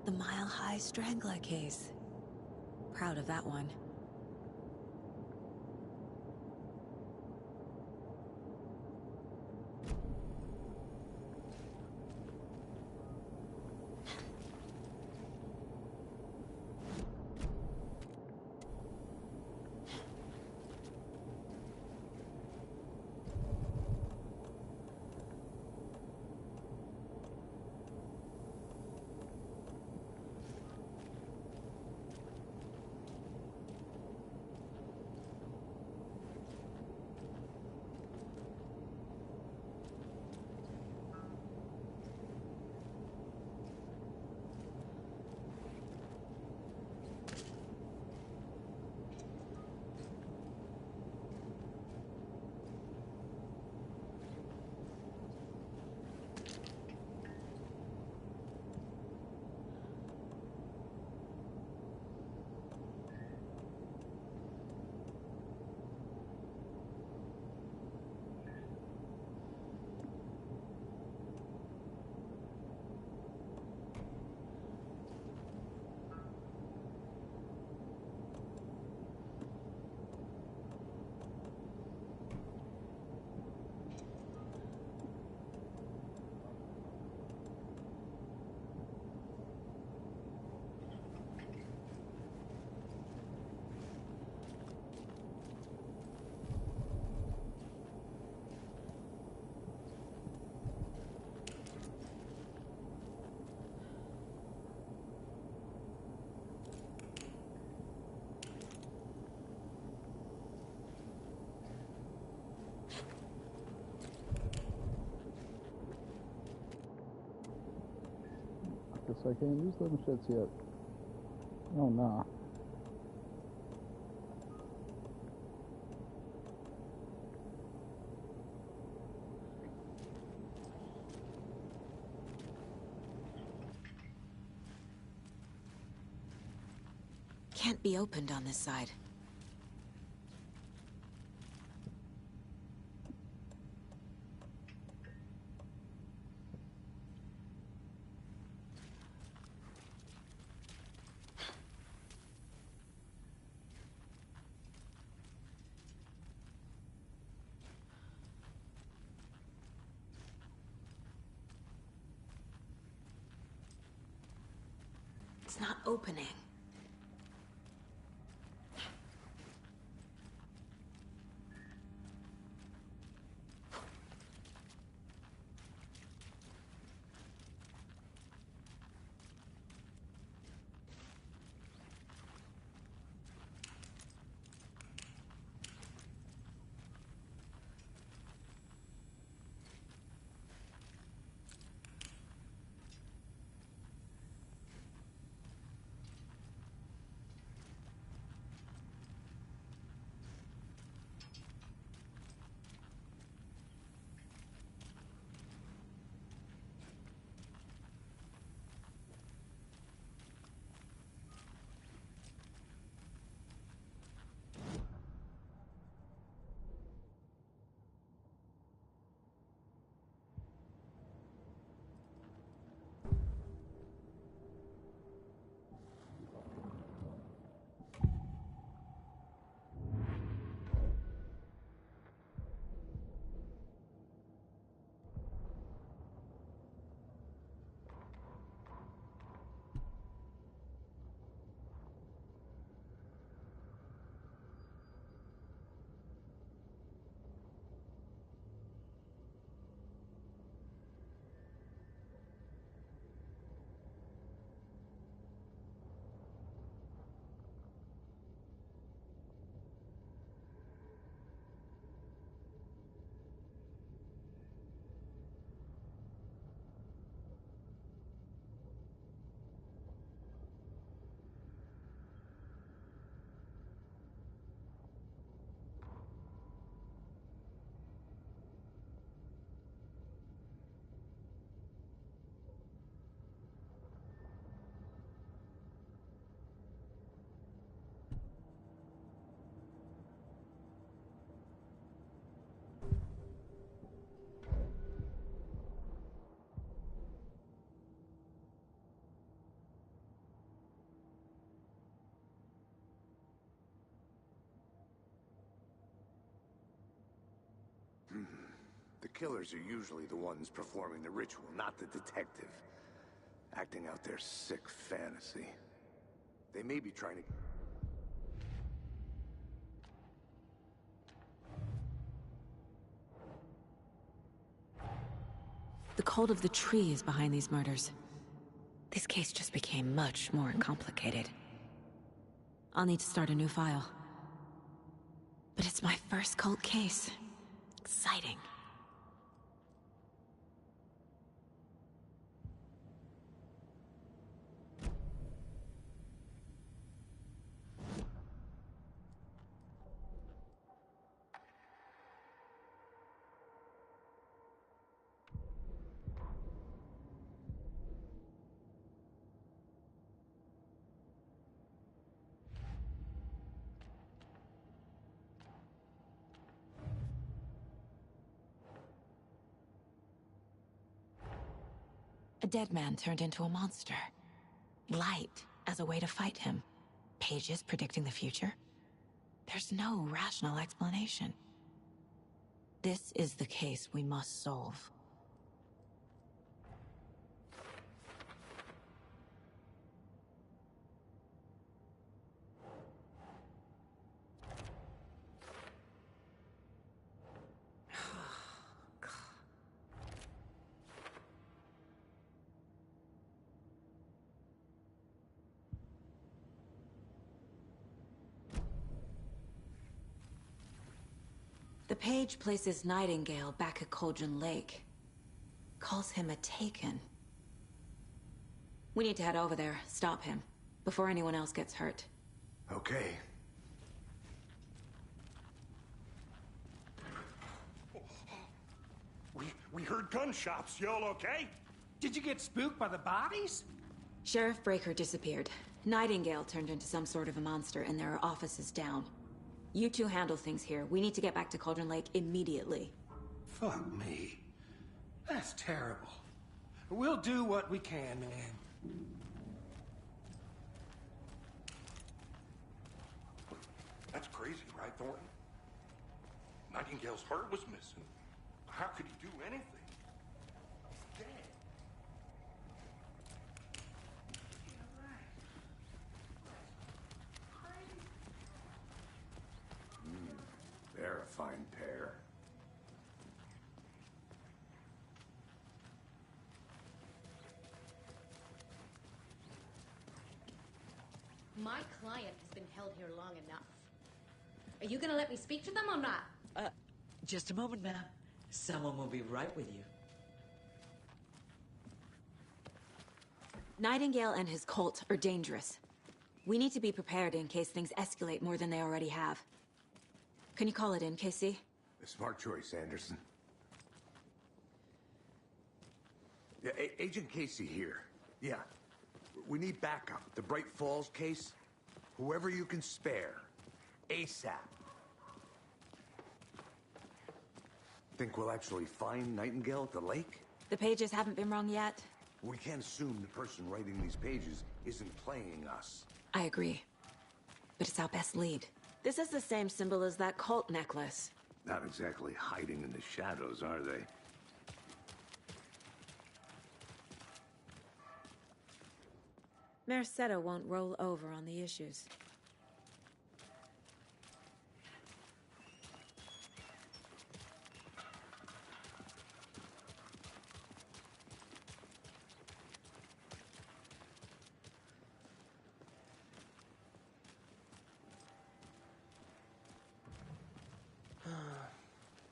The Mile High Strangler case. Proud of that one. Guess I can't use them shits yet. Oh, nah. Can't be opened on this side. It's not opening. The killers are usually the ones performing the ritual, not the detective. Acting out their sick fantasy. They may be trying to... The cult of the tree is behind these murders. This case just became much more complicated. I'll need to start a new file. But it's my first cult case. Exciting. A dead man turned into a monster. Light as a way to fight him. Pages predicting the future. There's no rational explanation. This is the case we must solve. The page places Nightingale back at Cauldron Lake. Calls him a Taken. We need to head over there, stop him, before anyone else gets hurt. Okay. We heard gunshots. Y'all okay? Did you get spooked by the bodies? Sheriff Breaker disappeared. Nightingale turned into some sort of a monster, and there are offices down. You two handle things here. We need to get back to Cauldron Lake immediately. Fuck me. That's terrible. We'll do what we can, man. That's crazy, right, Thornton? Nightingale's heart was missing. How could he do anything? He's dead. They're a fine pair. My client has been held here long enough. Are you gonna let me speak to them or not? Just a moment, ma'am. Someone will be right with you. Nightingale and his cult are dangerous. We need to be prepared in case things escalate more than they already have. Can you call it in, Casey? A smart choice, Anderson. Yeah, Agent Casey here. Yeah. We need backup. The Bright Falls case. Whoever you can spare. ASAP. Think we'll actually find Nightingale at the lake? The pages haven't been rung yet. We can't assume the person writing these pages isn't playing us. I agree. But it's our best lead. This is the same symbol as that cult necklace. Not exactly hiding in the shadows, are they? Mercado won't roll over on the issues.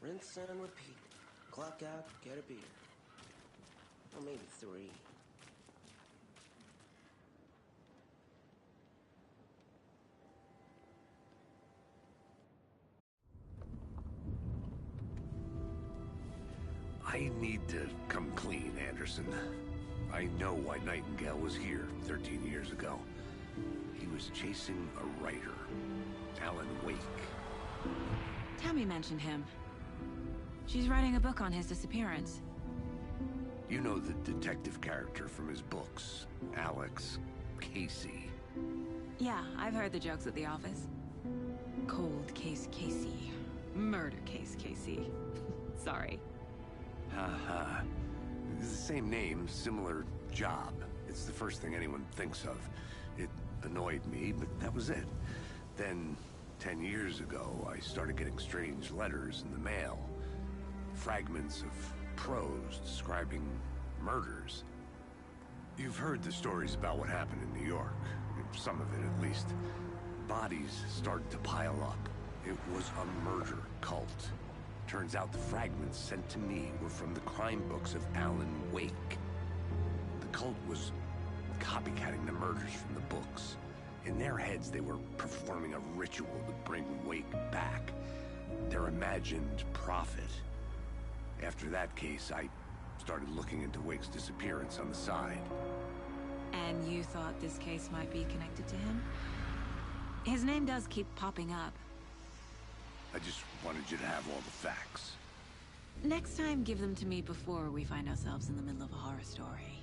Rinse and repeat. Clock out, get a beer. Or maybe 3. I need to come clean, Anderson. I know why Nightingale was here 13 years ago. He was chasing a writer, Alan Wake. Tammy mentioned him. She's writing a book on his disappearance. You know the detective character from his books, Alex Casey. Yeah, I've heard the jokes at the office. Cold case Casey. Murder case Casey. Sorry. Haha. It's the same name, similar job. It's the first thing anyone thinks of. It annoyed me, but that was it. Then, 10 years ago, I started getting strange letters in the mail. Fragments of prose describing murders. You've heard the stories about what happened in New York. Some of it, at least. Bodies started to pile up. It was a murder cult. Turns out the fragments sent to me were from the crime books of Alan Wake. The cult was copycatting the murders from the books. In their heads, they were performing a ritual to bring Wake back. Their imagined prophet. After that case, I started looking into Wake's disappearance on the side. And you thought this case might be connected to him? His name does keep popping up. I just wanted you to have all the facts. Next time, give them to me before we find ourselves in the middle of a horror story.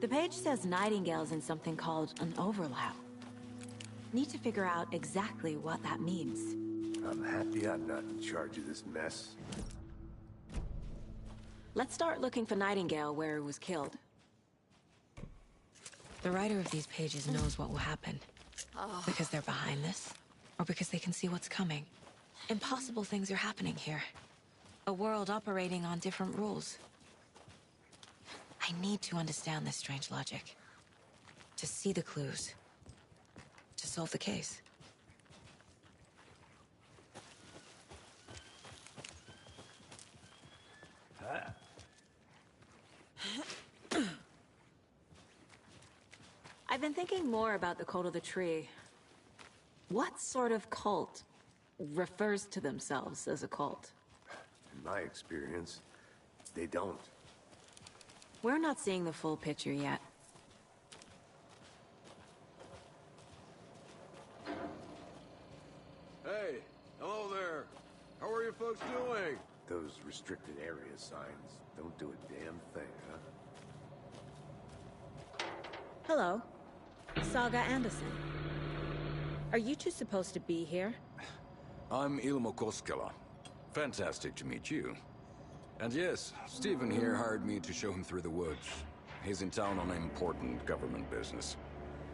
The page says Nightingale's in something called an overlap. Need to figure out exactly what that means. I'm happy I'm not in charge of this mess. Let's start looking for Nightingale where he was killed. The writer of these pages knows what will happen. Because they're behind this, or because they can see what's coming. Impossible things are happening here. A world operating on different rules. I need to understand this strange logic. To see the clues. To solve the case. I've been thinking more about the cult of the tree. What sort of cult refers to themselves as a cult? In my experience, they don't. We're not seeing the full picture yet. Hey, hello there. How are you folks doing? Those restricted area signs don't do a damn thing, huh? Hello. Saga Anderson. Are you two supposed to be here? I'm Ilmo Koskela. Fantastic to meet you. And yes, Stephen here hired me to show him through the woods. He's in town on important government business.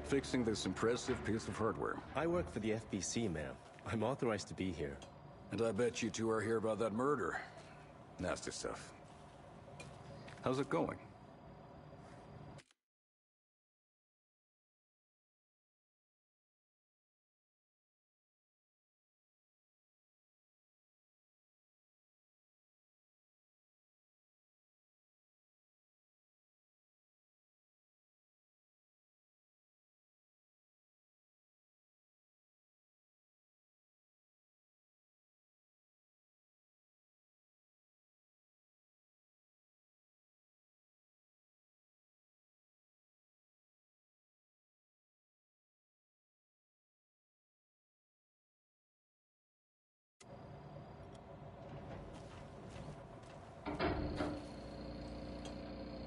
Fixing this impressive piece of hardware. I work for the FBC, ma'am. I'm authorized to be here. And I bet you two are here about that murder. Nasty stuff. How's it going?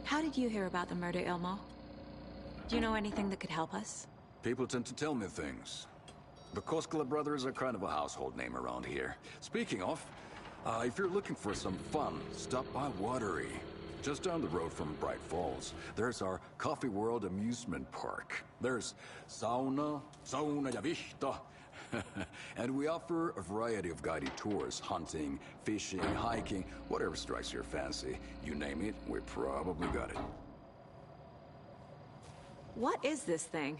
How did you hear about the murder, Ilmo? Do you know anything that could help us? People tend to tell me things. The Koskela brothers are kind of a household name around here. Speaking of, if you're looking for some fun, stop by Watery. Just down the road from Bright Falls, there's our Coffee World amusement park. There's sauna ja vihta. And we offer a variety of guided tours, hunting, fishing, hiking, whatever strikes your fancy. You name it, we probably got it. What is this thing?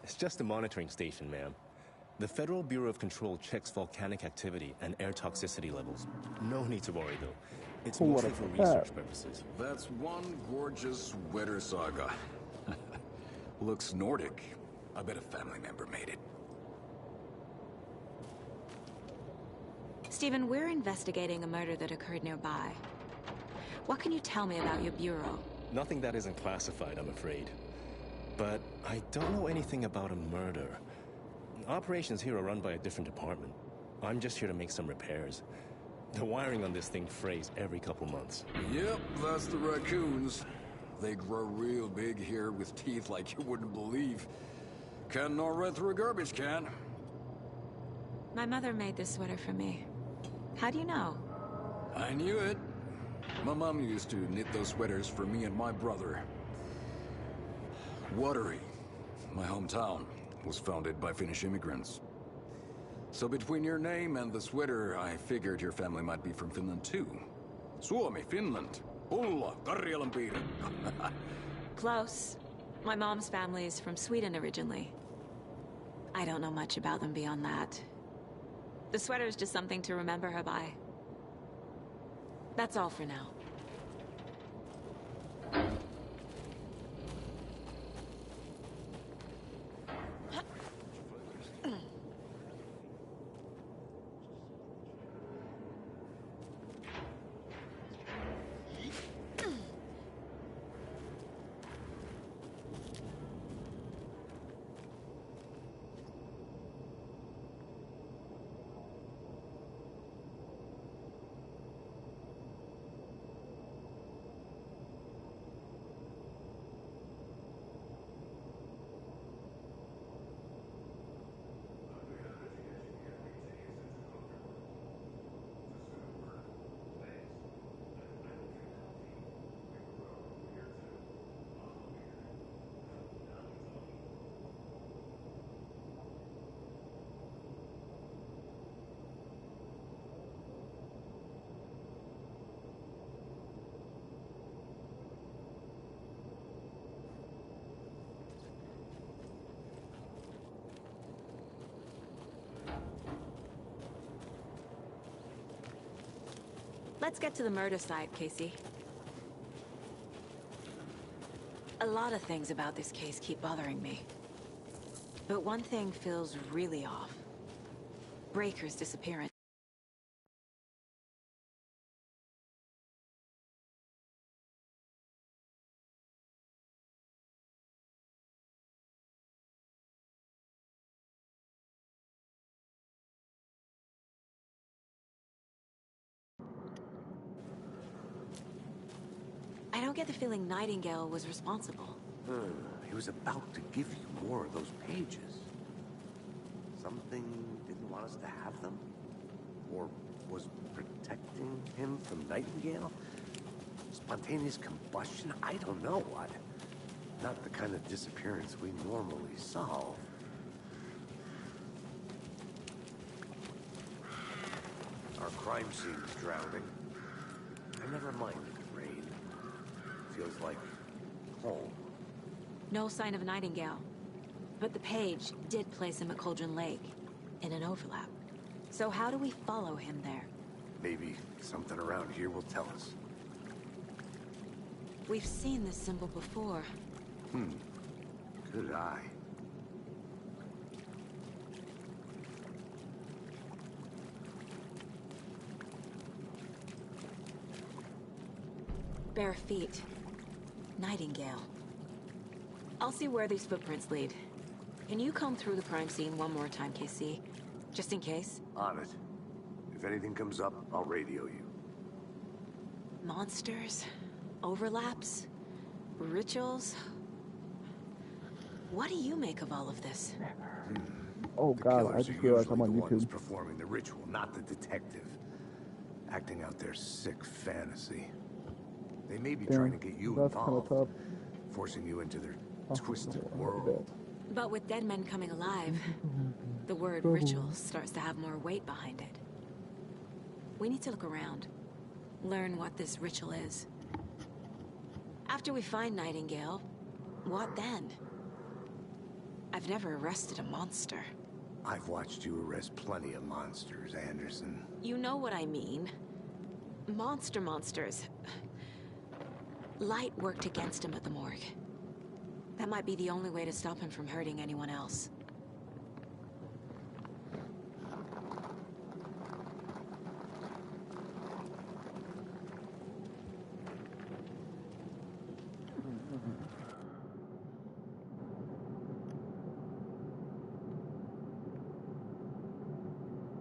It's just a monitoring station, ma'am. The Federal Bureau of Control checks volcanic activity and air toxicity levels. No need to worry, though. It's mostly for research purposes. That's one gorgeous weather saga. Looks Nordic. I bet a family member made it. Stephen, we're investigating a murder that occurred nearby. What can you tell me about your bureau? Nothing that isn't classified, I'm afraid. but I don't know anything about a murder. Operations here are run by a different department. I'm just here to make some repairs. The wiring on this thing frays every couple months. Yep, that's the raccoons. They grow real big here with teeth like you wouldn't believe. Can't gnaw right through a garbage can. My mother made this sweater for me. How do you know? I knew it. My mom used to knit those sweaters for me and my brother. Watery, my hometown, was founded by Finnish immigrants. So between your name and the sweater, I figured your family might be from Finland too. Suomi, Finland. Pulla, Karjalanpiiri. Close. My mom's family is from Sweden originally. I don't know much about them beyond that. The sweater is just something to remember her by. That's all for now. Let's get to the murder site, Casey. A lot of things about this case keep bothering me. But one thing feels really off. Breaker's disappearance. I don't get the feeling Nightingale was responsible. He was about to give you more of those pages. Something didn't want us to have them? Or was protecting him from Nightingale? Spontaneous combustion? I don't know what. Not the kind of disappearance we normally solve. Our crime scene's drowning. I never minded the rain. Feels like home. No sign of Nightingale. But the page did place him at Cauldron Lake, in an overlap. So how do we follow him there? Maybe something around here will tell us. We've seen this symbol before. Good eye. Bare feet. Nightingale. I'll see where these footprints lead. Can you comb through the crime scene one more time, KC? Just in case? On it. If anything comes up, I'll radio you. Monsters? Overlaps? Rituals? What do you make of all of this? Oh god, I just realized I'm on YouTube. Performing the ritual, not the detective. Acting out their sick fantasy. They may be trying to get you involved, forcing you into their twisted world. But with dead men coming alive, the word ritual starts to have more weight behind it. We need to look around, learn what this ritual is. After we find Nightingale, what then? I've never arrested a monster. I've watched you arrest plenty of monsters, Anderson. You know what I mean. Monsters. Light worked against him at the morgue. That might be the only way to stop him from hurting anyone else.